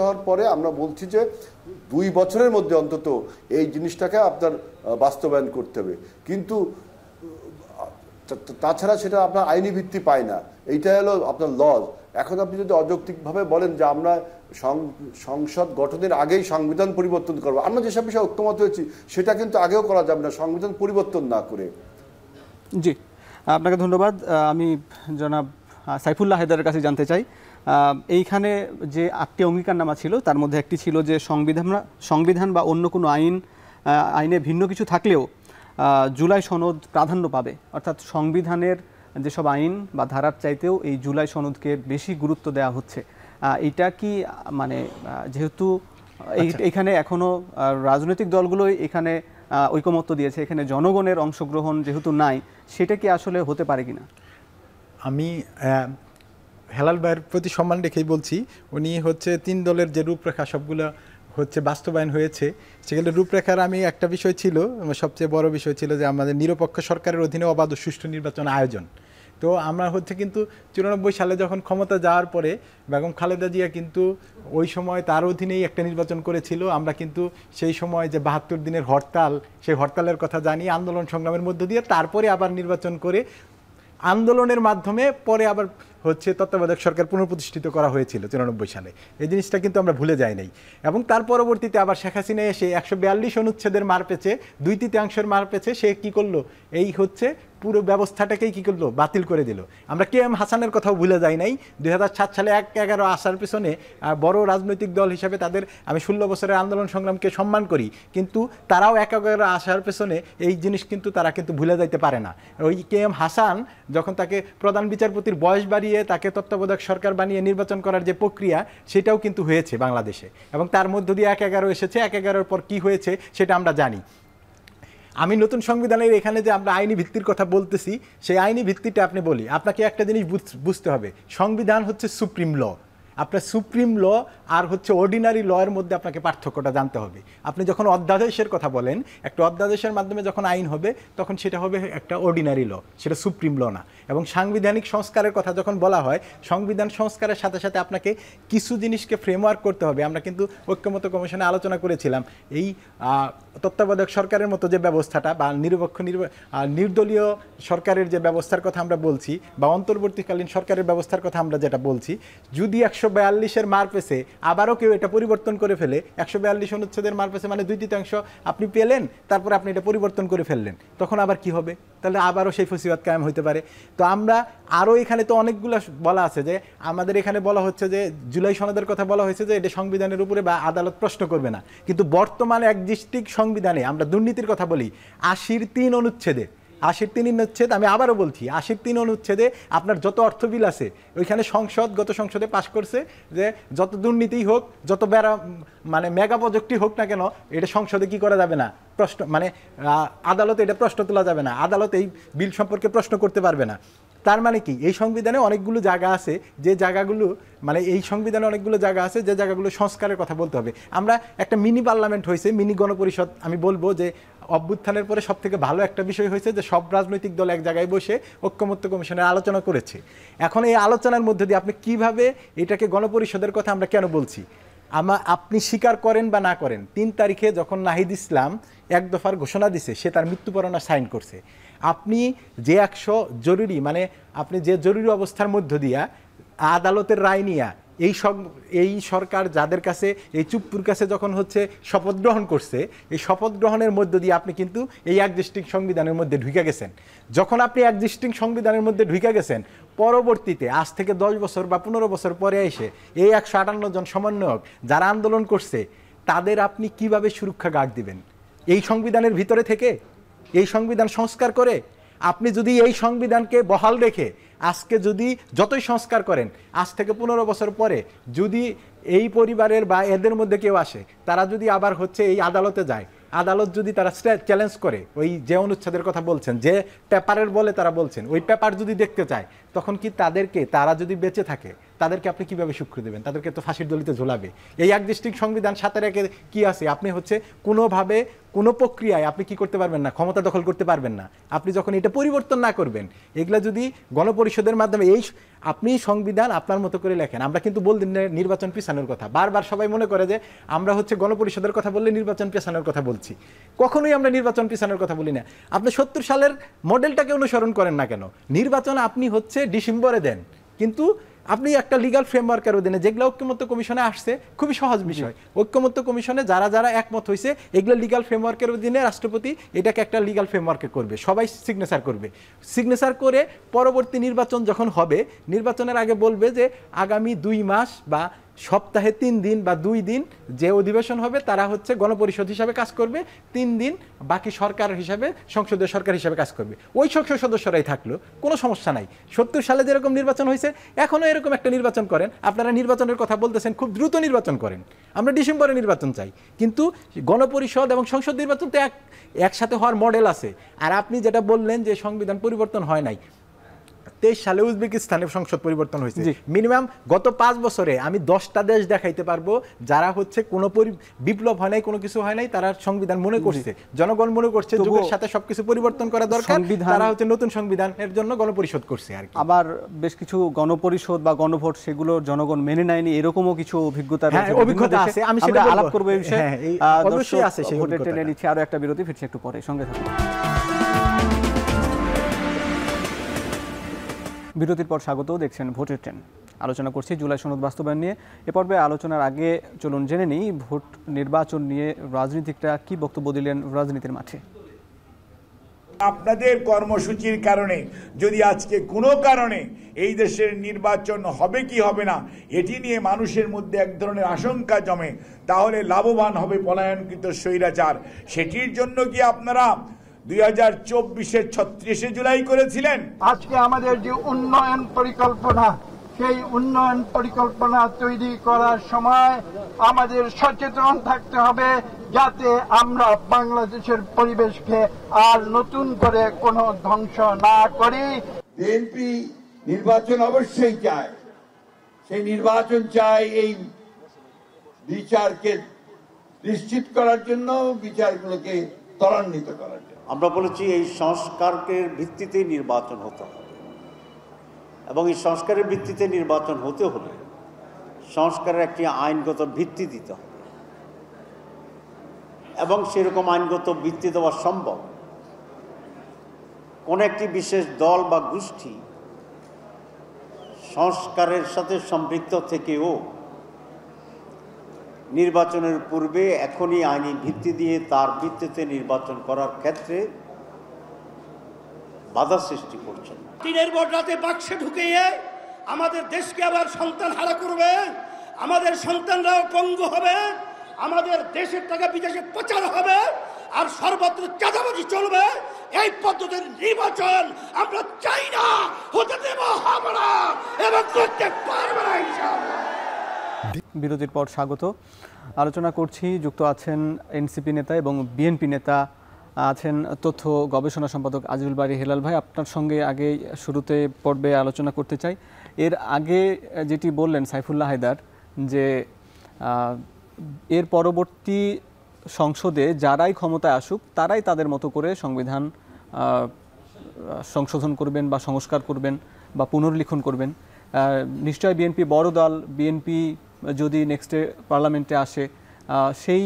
হওয়ার পরে আমরা বলছি যে 2 বছরের মধ্যে অন্তত এই জিনিসটাকে আপনার বাস্তবায়ন করতে হবে। কিন্তু তাছাড়া সেটা আপনার আইনি ভিত্তি পায় না। এইটা হলো আপনার লজ। এখন আপনি যদি অযৌক্তিকভাবে বলেন যে আমরা সংসদ গঠনের আগেই সংবিধান পরিবর্তন করবো, আমরা যেসব বিষয়ে ঐক্যমত হয়েছি সেটা কিন্তু আগেও করা যাবে না সংবিধান পরিবর্তন না করে। জি, আপনাকে ধন্যবাদ। আমি জনাব সাইফুল্লাহ হায়দারের কাছে জানতে চাই, এইখানে যে 8টি অঙ্গীকারনামা ছিল তার মধ্যে একটি ছিল যে সংবিধান বা অন্য কোনো আইনে ভিন্ন কিছু থাকলেও জুলাই সনদ প্রাধান্য পাবে, অর্থাৎ সংবিধানের যেসব আইন বা ধারার চাইতেও এই জুলাই সনদকে বেশি গুরুত্ব দেওয়া হচ্ছে। এটা কি মানে যেহেতু এইখানে এখনো রাজনৈতিক দলগুলোই এখানে ঐকমত্য দিয়েছে, এখানে জনগণের অংশগ্রহণ যেহেতু নাই, সেটা কি আসলে হতে পারে কিনা? আমি হেলাল ভাইয়ের প্রতি সম্মান রেখেই বলছি, উনি হচ্ছে 3 দলের যে রূপরেখা সবগুলো হচ্ছে বাস্তবায়ন হয়েছে, সেগুলো রূপরেখার আমি একটা বিষয় ছিল, সবচেয়ে বড় বিষয় ছিল যে আমাদের নিরপেক্ষ সরকারের অধীনে অবাধ ও সুষ্ঠু নির্বাচন আয়োজন। তো আমরা হচ্ছে কিন্তু 94 সালে যখন ক্ষমতা যাওয়ার পরে বেগম খালেদা জিয়া কিন্তু ওই সময় তার অধীনেই একটা নির্বাচন করেছিল। আমরা কিন্তু সেই সময় যে 72 দিনের হরতাল, সেই হরতালের কথা জানি, আন্দোলন সংগ্রামের মধ্য দিয়ে তারপরে আবার নির্বাচন করে আন্দোলনের মাধ্যমে পরে আবার হচ্ছে তত্ত্বাবধায়ক সরকার পুনঃপ্রতিষ্ঠিত করা হয়েছিল 94 সালে। এই জিনিসটা কিন্তু আমরা ভুলে যাই নাই। এবং তার পরবর্তীতে আবার শেখ হাসিনা এসে 142 অনুচ্ছেদের মার পেছে, 2/3 মার পেছে, সে কি করলো, এই হচ্ছে পুরো ব্যবস্থাটাকেই কী করলো, বাতিল করে দিল। আমরা KM হাসানের কথাও ভুলে যাই নাই। 2007 সালে 1/11 আসার পেছনে বড় রাজনৈতিক দল হিসাবে তাদের আমি 16 বছরের আন্দোলন সংগ্রামকে সম্মান করি, কিন্তু তারাও 1/11 আসার পেছনে এই জিনিস কিন্তু তারা কিন্তু ভুলে যাইতে পারে না। ওই KM হাসান যখন তাকে প্রধান বিচারপতির বয়স বাড়িয়ে তাকে তত্ত্বাবধায়ক সরকার বানিয়ে নির্বাচন করার যে প্রক্রিয়া, সেটাও কিন্তু হয়েছে বাংলাদেশে, এবং তার মধ্য দিয়ে 1/11 এসেছে। 1/11 পর কি হয়েছে সেটা আমরা জানি। আমি নতুন সংবিধানের এখানে যে আমরা আইনি ভিত্তির কথা বলতেছি, সেই আইনি ভিত্তিটা আপনি বলি, আপনাকে একটা জিনিস বুঝতে হবে, সংবিধান হচ্ছে সুপ্রিম ল। আপনার সুপ্রিম ল আর হচ্ছে অর্ডিনারি ল এর মধ্যে আপনাকে পার্থক্যটা জানতে হবে। আপনি যখন অধ্যাদেশের কথা বলেন, একটা অধ্যাদেশের মাধ্যমে যখন আইন হবে তখন সেটা হবে একটা অর্ডিনারি ল, সেটা সুপ্রিম ল না। এবং সাংবিধানিক সংস্কারের কথা যখন বলা হয়, সংবিধান সংস্কারের সাথে সাথে আপনাকে কিছু জিনিসকে ফ্রেমওয়ার্ক করতে হবে। আমরা কিন্তু ঐক্যমত্য কমিশনে আলোচনা করেছিলাম এই তত্ত্বাবধায়ক সরকারের মতো যে ব্যবস্থাটা বা নিরপেক্ষ নির্দলীয় সরকারের যে ব্যবস্থার কথা আমরা বলছি বা অন্তর্বর্তীকালীন সরকারের ব্যবস্থার কথা আমরা যেটা বলছি, যদি 142-এর মারপেসে আবারও কেউ এটা পরিবর্তন করে ফেলে, 142 অনুচ্ছেদের মারপেসে মানে 2/3 আপনি পেলেন, তারপরে আপনি এটা পরিবর্তন করে ফেললেন, তখন আবার কি হবে? তাহলে আবারও সেই ফসিবাদ কায়েম হইতে পারে। তো আমরা আরও এখানে তো অনেকগুলো বলা আছে যে আমাদের এখানে বলা হচ্ছে যে জুলাই সনদের কথা বলা হয়েছে যে এটা সংবিধানের উপরে বা আদালত প্রশ্ন করবে না, কিন্তু বর্তমানে একজিস্টিক সংবিধানে আমরা দুর্নীতির কথা বলি 80-3 অনুচ্ছেদে, 80-3 অনুচ্ছেদ, আমি আবারও বলছি 80-3 অনুচ্ছেদে আপনার যত অর্থ বিল আছে ওইখানে গত সংসদে পাশ করছে যে যত দুর্নীতিই হোক, যত মানে মেগা প্রজেক্টই হোক না কেন, এটা সংসদে কি করা যাবে না, প্রশ্ন মানে আদালতে এটা প্রশ্ন তোলা যাবে না, আদালত এই বিল সম্পর্কে প্রশ্ন করতে পারবে না। তার মানে কি এই সংবিধানে অনেকগুলো জায়গা আছে যে জায়গাগুলো মানে এই সংবিধানে অনেকগুলো জায়গা আছে যে জায়গাগুলো সংস্কারের কথা বলতে হবে। আমরা একটা মিনি পার্লামেন্ট হয়েছে, মিনি গণপরিষদ, আমি বলবো যে অভ্যুত্থানের পরে সব থেকে ভালো একটা বিষয় হয়েছে যে সব রাজনৈতিক দল এক জায়গায় বসে ঐক্যমত্য কমিশনের আলোচনা করেছে। এখন এই আলোচনার মধ্যে দিয়ে আপনি কিভাবে এটাকে গণপরিষদের কথা আমরা কেন বলছি, আপনি স্বীকার করেন বা না করেন, 3 তারিখে যখন নাহিদ ইসলাম এক দফার ঘোষণা দিছে সে তার মৃত্যু পরোয়ানা সাইন করছে, আপনি যে 100 জরুরি মানে আপনি যে জরুরি অবস্থার মধ্য দিয়া আদালতের রায় নিয়া এই সরকার যাদের কাছে এই চুপ্পুর কাছে যখন হচ্ছে শপথ গ্রহণ করছে, এই শপথ গ্রহণের মধ্য দিয়ে আপনি কিন্তু এই একজিস্টিং সংবিধানের মধ্যে ঢুকে গেছেন। যখন আপনি একজিস্টিং সংবিধানের মধ্যে ঢুকে গেছেন, পরবর্তীতে আজ থেকে 10 বছর বা 15 বছর পরে এসে এই 158 জন সমন্বয়ক যারা আন্দোলন করছে তাদের আপনি কিভাবে সুরক্ষা গার্ড দিবেন? এই সংবিধানের ভিতরে থেকে, এই সংবিধান সংস্কার করে? আপনি যদি এই সংবিধানকে বহাল রেখে আজকে যদি যতই সংস্কার করেন, আজ থেকে 15 বছর পরে যদি এই পরিবারের বা এদের মধ্যে কেউ আসে, তারা যদি আবার হচ্ছে এই আদালতে যায়, আদালত যদি তারা চ্যালেঞ্জ করে ওই যে অনুচ্ছেদের কথা বলছেন, যে পেপারের বলে তারা বলছেন, ওই পেপার যদি দেখতে চায়, তখন কি তারা যদি বেঁচে থাকে তাদেরকে আপনি কিভাবে স্বীকৃতি দেবেন? তাদেরকে তো ফাঁসির দলিতে ঝোলাবে। এই একজিস্টিং সংবিধান 7 কি আছে, আপনি হচ্ছে কোনোভাবে কোনো প্রক্রিয়ায় আপনি কি করতে পারবেন না, ক্ষমতা দখল করতে পারবেন না। আপনি যখন এটা পরিবর্তন না করবেন, এগুলা যদি গণপরিষদের মাধ্যমে আপনি সংবিধান আপনার মতো করে লেখেন। আমরা কিন্তু বলদিন নির্বাচন পিছানোর কথা, বারবার সবাই মনে করে যে আমরা হচ্ছে গণপরিষদের কথা বললে নির্বাচন পেছানোর কথা বলছি। কখনোই আমরা নির্বাচন পিছানোর কথা বলি না। আপনি 70 সালের মডেলটাকে অনুসরণ করেন না কেন? নির্বাচন আপনি হচ্ছে ডিসেম্বরে দেন, কিন্তু আপনি একটা লিগাল ফ্রেমওয়ার্কের অধীনে, যেগুলো ঐক্যমত্য কমিশনে আসছে, খুবই সহজ বিষয়। ঐক্যমত্য কমিশনে যারা একমত হয়েছে, এগুলো লিগাল ফ্রেমওয়ার্কের অধীনে রাষ্ট্রপতি এটাকে একটা লিগাল ফ্রেমওয়ার্কে করবে, সবাই সিগনেচার করবে। সিগনেচার করে পরবর্তী নির্বাচন যখন হবে, নির্বাচনের আগে বলবে যে আগামী 2 মাস বা সপ্তাহে 3 দিন বা 2 দিন যে অধিবেশন হবে তারা হচ্ছে গণপরিষদ হিসাবে কাজ করবে, 3 দিন বাকি সরকার হিসাবে, সংসদীয় সরকার হিসাবে কাজ করবে। ওই সংসদ সদস্যরাই থাকলো, কোনো সমস্যা নাই। 70 সালে যেরকম নির্বাচন হয়েছে এখনও এরকম একটা নির্বাচন করেন। আপনারা নির্বাচনের কথা বলতেছেন, খুব দ্রুত নির্বাচন করেন, আমরা ডিসেম্বরে নির্বাচন চাই, কিন্তু গণপরিষদ এবং সংসদ নির্বাচন তো একসাথে হওয়ার মডেল আছে। আর আপনি যেটা বললেন যে সংবিধান পরিবর্তন হয় নাই, 23 সালে উজবেকিস্তানের সংসদ পরিবর্তন হয়েছে। মিনিমাম গত 5 বছরে আমি 10টা দেশ দেখাইতে পারবো যারা হচ্ছে কোনো বিপ্লব হয় নাই, কোনো কিছু হয় নাই, তারা সংবিধান মনে করছে, জনগণ মনে করছে যুগের সাথে সবকিছু পরিবর্তন করা দরকার, তারা হচ্ছে নতুন সংবিধানের জন্য গণপরিষদ করছে। আর কি আবার বেশ কিছু গণপরিষদ বা গণভোট সেগুলো জনগণ মেনে নেয়নি, এরকমও কিছু অভিজ্ঞতা আছে। আমি সেটা আলাপ করবো এই বিষয়ে, অবশ্যই আছে। সেই ভোটে টেনে নিচ্ছে। আরো একটা বিরতি, ফিরছে একটু পরে, সঙ্গে থাকুন। বিরতির পর স্বাগত, দেখছেন ভোটের ট্রেন। আলোচনা করছি জুলাই সনদ বাস্তবায়ন নিয়ে। এ পর্বে আলোচনার আগে চলুন জেনে নিই ভোট নির্বাচন নিয়ে রাজনীতিকরা কি বক্তব্য দিলেন রাজনীতির মাঠে। আপনাদের কর্মসূচির কারণে যদি আজকে কোনো কারণে এই দেশের নির্বাচন হবে কি হবে না এটি নিয়ে মানুষের মধ্যে এক ধরনের আশঙ্কা জমে, তাহলে লাভবান হবে পলায়নকৃত স্বৈরাচার। সেটির জন্য কি আপনারা 2024-এর 36শে জুলাই করেছিলেন? আজকে আমাদের যে উন্নয়ন পরিকল্পনা, সেই উন্নয়ন পরিকল্পনা তৈরি করার সময় আমাদের সচেতন থাকতে হবে যাতে আমরা বাংলাদেশের পরিবেশকে আর নতুন করে কোনো ধ্বংস না করি। বিএনপি নির্বাচন অবশ্যই চায়, সেই নির্বাচন চাই এই বিচারকে নিশ্চিত করার জন্য, বিচারগুলোকে ত্বরান্বিত করার জন্য। আমরা বলেছি এই সংস্কারের ভিত্তিতে নির্বাচন হতে হবে, এবং এই সংস্কারের ভিত্তিতে নির্বাচন হতে হলে সংস্কারের একটি আইনগত ভিত্তি দিতে হবে, এবং সেরকম আইনগত ভিত্তি দেওয়া সম্ভব। কোন একটি বিশেষ দল বা গোষ্ঠী সংস্কারের সাথে সম্পৃক্ত থেকেও নির্বাচনের পূর্বে এখনই আইনি ভিত্তি দিয়ে তার ভিত্তিতে নির্বাচন করার ক্ষেত্রে বাধা সৃষ্টি করছেন। দিনের ভোট রাতে বাক্সে ঢুকিয়ে আমাদের দেশকে আবার সন্তান হারা করবে, আমাদের সন্তানরাও পঙ্গু হবে, আমাদের দেশের টাকা বিদেশে প্রচার হবে, আর সর্বত্র চাঁদাবাজি চলবে। এই পদ্ধতির নির্বাচন আমরা চাই না, হতে দেব হবে না এবং করতে পারবে না ইনশাআল্লাহ। বিরতির পর স্বাগত। আলোচনা করছি, যুক্ত আছেন এনসিপি নেতা এবং বিএনপি নেতা আছেন তথ্য গবেষণা সম্পাদক আজিজুল বারী হেলাল ভাই। আপনার সঙ্গে আগে শুরুতে পর্বে আলোচনা করতে চাই। এর আগে যেটি বললেন সাইফুল্লাহ হায়দার, যে এর পরবর্তী সংসদে যারাই ক্ষমতায় আসুক তারাই তাদের মতো করে সংবিধান সংশোধন করবেন বা সংস্কার করবেন বা পুনর্লিখন করবেন। নিশ্চয় বিএনপি বড় দল, বিএনপি যদি নেক্সটে পার্লামেন্টে আসে, সেই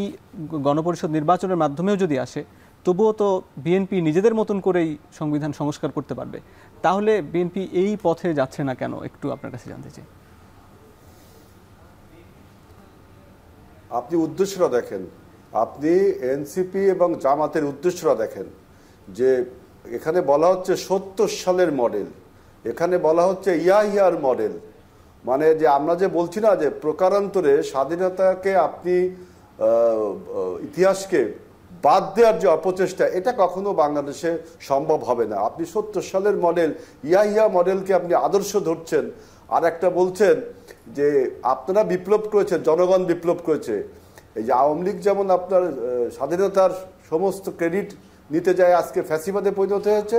গণপরিষদ নির্বাচনের মাধ্যমেও যদি আসে, তবুও তো বিএনপি নিজেদের মতন করেই সংবিধান সংস্কার করতে পারবে। তাহলে বিএনপি এই পথে যাচ্ছে না কেন, একটু আপনার কাছে জানতে চাই। আপনি উদ্দেশ্যটা দেখেন, আপনি এনসিপি এবং জামাতের উদ্দেশ্যটা দেখেন, যে এখানে বলা হচ্ছে ৭০ সালের মডেল, এখানে বলা হচ্ছে ইয়াহিয়ার মডেল। মানে যে আমরা যে বলছি না যে প্রকারান্তরে স্বাধীনতাকে আপনি ইতিহাসকে বাদ দেওয়ার যে অপচেষ্টা, এটা কখনো বাংলাদেশে সম্ভব হবে না। আপনি ৭০ সালের মডেল ইয়াহিয়া মডেলকে আপনি আদর্শ ধরছেন, আর একটা বলছেন যে আপনারা বিপ্লব করেছেন, জনগণ বিপ্লব করেছে। এই যে আওয়ামী লীগ যেমন আপনার স্বাধীনতার সমস্ত ক্রেডিট নিতে যায়, আজকে ফ্যাসিবাদে পরিণত হয়েছে।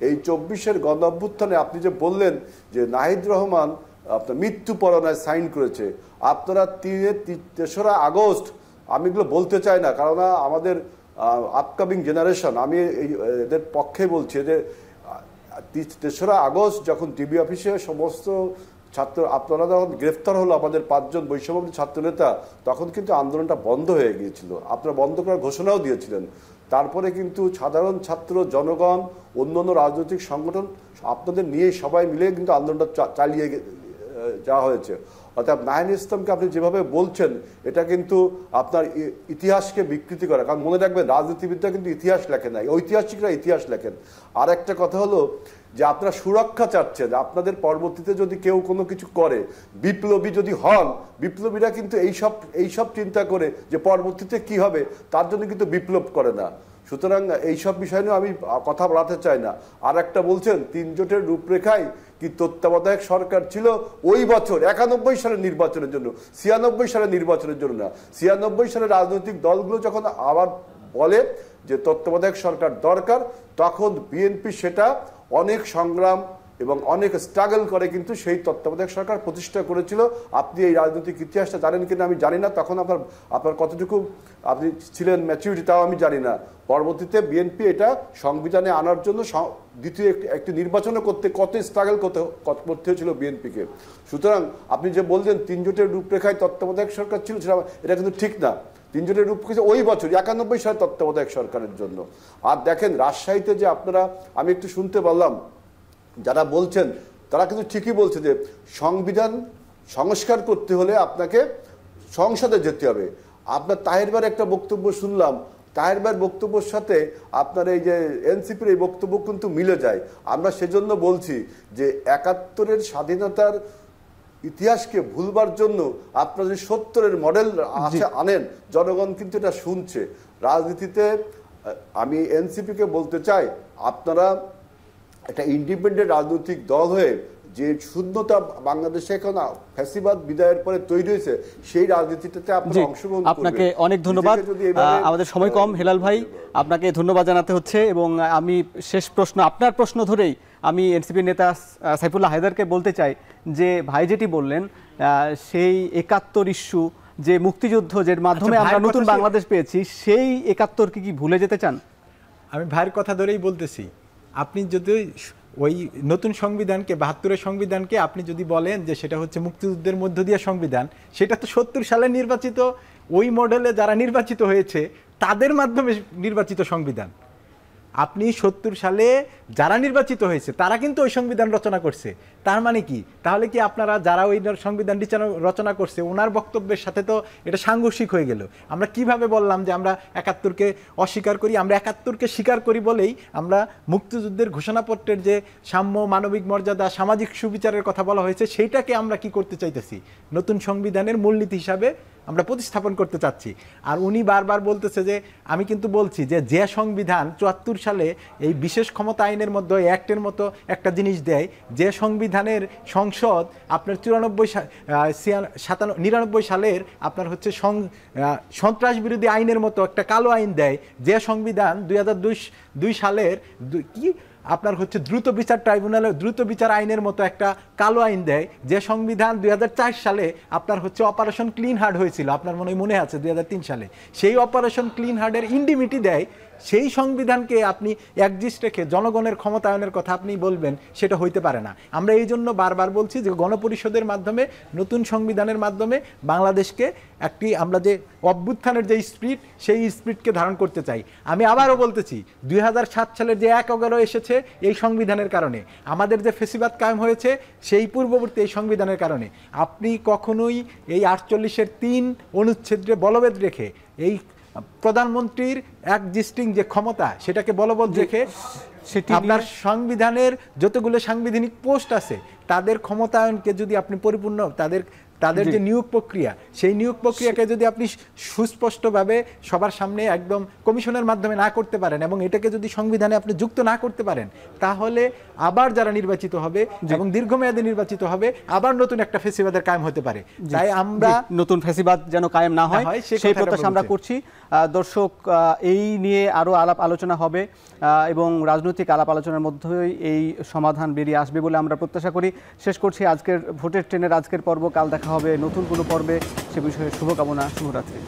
এই ২৪-এর গণ অভ্যুত্থানে আপনি যে বললেন যে নাহিদ রহমান আপনার মৃত্যু পরোয়ানায় সাইন করেছে, আপনারা ৩রা আগস্ট, আমি এগুলো বলতে চাই না কারণ আমাদের আপকামিং জেনারেশন, আমি এদের পক্ষে বলছি, যে ৩রা আগস্ট যখন ডিবি অফিসে সমস্ত ছাত্র আপনারা যখন গ্রেফতার হলো আমাদের ৫ জন বৈষম্য ছাত্রনেতা, তখন কিন্তু আন্দোলনটা বন্ধ হয়ে গিয়েছিল, আপনারা বন্ধ করার ঘোষণাও দিয়েছিলেন। তারপরে কিন্তু সাধারণ ছাত্র, জনগণ, অন্যান্য রাজনৈতিক সংগঠন আপনাদের নিয়ে সবাই মিলে কিন্তু আন্দোলনটা চালিয়ে যাওয়া হয়েছে। অর্থাৎ নাহিদ ইসলামকে আপনি যেভাবে বলছেন, এটা কিন্তু আপনার ইতিহাসকে বিকৃতি করা। কারণ মনে রাখবেন, রাজনীতিবিদরা কিন্তু ইতিহাস লেখেন না, ঐতিহাসিকরা ইতিহাস লেখেন। আর একটা কথা হলো যে আপনারা সুরক্ষা চাচ্ছেন, আপনাদের পরবর্তীতে যদি কেউ কোনো কিছু করে, বিপ্লবী যদি হন, বিপ্লবীরা কিন্তু এইসব চিন্তা করে যে পরবর্তীতে কি হবে, তার জন্য কিন্তু বিপ্লব করে না। সুতরাং এইসব বিষয় নিয়ে আমি কথা বলাতে চাই না। আর একটা বলছেন ৩ জোটের রূপরেখায় কি তত্ত্বাবধায়ক সরকার ছিল ওই বছর ৯১ সালের নির্বাচনের জন্য, ৯৬ সালের নির্বাচনের জন্য না। ৯৬ সালের রাজনৈতিক দলগুলো যখন আবার বলে যে তত্ত্বাবধায়ক সরকার দরকার, তখন বিএনপি সেটা অনেক সংগ্রাম এবং অনেক স্ট্রাগল করে কিন্তু সেই তত্ত্বাবধায়ক সরকার প্রতিষ্ঠা করেছিল। আপনি এই রাজনৈতিক ইতিহাসটা জানেন কিনা আমি জানি না, তখন আপনার কতটুকু আপনি ছিলেন ম্যাচুরিটি তাও আমি জানি না। পরবর্তীতে বিএনপি এটা সংবিধানে আনার জন্য দ্বিতীয় একটি নির্বাচনও করতে কত স্ট্রাগল করতে হয়েছিল বিএনপিকে। সুতরাং আপনি যে বললেন ৩ জোটের রূপরেখায় তত্ত্বাবধায়ক সরকার ছিল, সেটা এটা কিন্তু ঠিক না। ৩ জোটের রূপরেখা ওই বছর ৯১ সালে তত্ত্বাবধায়ক সরকারের জন্য। আর দেখেন রাজশাহীতে যে আপনারা, আমি একটু শুনতে পারলাম, যারা বলছেন তারা কিন্তু ঠিকই বলছে যে সংবিধান সংস্কার করতে হলে আপনাকে সংসদে যেতে হবে। আপনার তাহের ভাইয়ের একটা বক্তব্য শুনলাম, তাহের ভাইয়ের বক্তব্যের সাথে আপনার এই যে এনসিপির এই বক্তব্য কিন্তু মিলে যায়। আমরা সেজন্য বলছি যে ৭১-এর স্বাধীনতার ইতিহাসকে ভুলবার জন্য আপনারা যদি ৭০-এর মডেল আনেন, জনগণ কিন্তু এটা শুনছে। রাজনীতিতে আমি এনসিপিকে বলতে চাই, আপনারা একটা ইন্ডিপেন্ডেন্ট রাজনৈতিক দল হয়ে যে শূন্যতা বাংলাদেশে এখন ফ্যাসিবাদ বিদায়ের পরে তৈরি হয়েছে, সেই রাজনীতিটাতে আপনারা অংশগ্রহণ করবেন। আপনাকে অনেক ধন্যবাদ। আমাদের সময় কম, হেলাল ভাই আপনাকে ধন্যবাদ জানাতে হচ্ছে। এবং আমি শেষ প্রশ্ন, আপনার প্রশ্ন ধরেই আমি এনসিপি নেতা সাইফুল্লাহ হায়দারকে বলতে চাই যে ভাই যেটি বললেন সেই ৭১ ইস্যু, যে মুক্তিযুদ্ধ যের মাধ্যমে আমরা নতুন বাংলাদেশ পেয়েছি, সেই ৭১কে কি ভুলে যেতে চান? আমি ভাইয়ের কথা ধরেই বলতেছি, আপনি যদি ওই নতুন সংবিধানকে, ৭২-এর সংবিধানকে আপনি যদি বলেন যে সেটা হচ্ছে মুক্তিযুদ্ধের মধ্য দিয়ে সংবিধান, সেটা তো ৭০ সালে নির্বাচিত ওই মডেলে যারা নির্বাচিত হয়েছে তাদের মাধ্যমে নির্বাচিত সংবিধান। আপনি ৭০ সালে যারা নির্বাচিত হয়েছে তারা কিন্তু ওই সংবিধান রচনা করছে। তার মানে কি, তাহলে কি আপনারা যারা ওই সংবিধান রচনা করছে ওনার বক্তব্যের সাথে তো এটা সাংঘর্ষিক হয়ে গেল। আমরা কিভাবে বললাম যে আমরা ৭১কে অস্বীকার করি? আমরা ৭১কে স্বীকার করি বলেই আমরা মুক্তিযুদ্ধের ঘোষণাপত্রের যে সাম্য, মানবিক মর্যাদা, সামাজিক সুবিচারের কথা বলা হয়েছে, সেইটাকে আমরা কি করতে চাইতেছি, নতুন সংবিধানের মূলনীতি হিসাবে আমরা প্রতিস্থাপন করতে চাচ্ছি। আর উনি বারবার বলতেছে যে, আমি কিন্তু বলছি যে সংবিধান ৭৪ সালে এই বিশেষ ক্ষমতা আইনের মধ্যে অ্যাক্টের মতো একটা জিনিস দেয়, যে সংবিধানের সংসদ আপনার ৯৯ সালের আপনার হচ্ছে সন্ত্রাস বিরোধী আইনের মতো একটা কালো আইন দেয়, যে সংবিধান ২০০২ সালের কি আপনার হচ্ছে দ্রুত বিচার ট্রাইব্যুনালের দ্রুত বিচার আইনের মতো একটা কালো আইন দেয়, যে সংবিধান ২০০৪ সালে আপনার হচ্ছে অপারেশন ক্লিন হার্ট হয়েছিল, আপনার মনে আছে ২০০৩ সালে, সেই অপারেশন ক্লিন হার্টের ইন্ডিমিটি দেয়। সেই সংবিধানকে আপনি একজিস্ট রেখে জনগণের ক্ষমতায়নের কথা আপনি বলবেন, সেটা হইতে পারে না। আমরা এই জন্য বারবার বলছি যে গণপরিষদের মাধ্যমে, নতুন সংবিধানের মাধ্যমে বাংলাদেশকে একটি, আমরা যে অভ্যুত্থানের যে স্পিরিট, সেই স্পিরিটকে ধারণ করতে চাই। আমি আবারও বলতেছি, ২০০৭ সালের যে ১/১১ এসেছে এই সংবিধানের কারণে, আমাদের যে ফেসিবাদ কায়েম হয়েছে সেই পূর্ববর্তী এই সংবিধানের কারণে। আপনি কখনোই এই ৪৮-এর ৩ অনুচ্ছেদে বলবৎ রেখে এই প্রধানমন্ত্রীর একজিস্টিং যে ক্ষমতা, সেটাকে বলবৎ রেখে আপনার সংবিধানের যতগুলো সাংবিধানিক পোস্ট আছে তাদের ক্ষমতায়নকে যদি আপনি পরিপূর্ণ, তাদের যে নিয়োগ প্রক্রিয়া, সেই নিয়োগ প্রক্রিয়াকে যদি আপনি সুস্পষ্টভাবে সবার সামনে একদম কমিশনের মাধ্যমে না করতে পারেন এবং এটাকে যদি সংবিধানে আপনি যুক্ত না করতে পারেন, তাহলে আবার যারা নির্বাচিত হবে এবং দীর্ঘমেয়াদে নির্বাচিত হবে, আবার নতুন একটা ফ্যাসিবাদের কায়েম হতে পারে। তাই আমরা নতুন ফ্যাসিবাদ যেন কায়েম না হয় সেই প্রত্যাশা আমরা করছি। দর্শক, এই নিয়ে আরো আলাপ আলোচনা হবে এবং রাজনৈতিক আলাপ আলোচনার মধ্যেই এই সমাধান বেরিয়ে আসবে বলে আমরা প্রত্যাশা করি। শেষ করছি আজকের ভোটের ট্রেনের আজকের পর্ব। কাল দেখা হবে নতুন কোনো পর্বে। সে বিষয়ে শুভকামনা। শুভরাত্রি।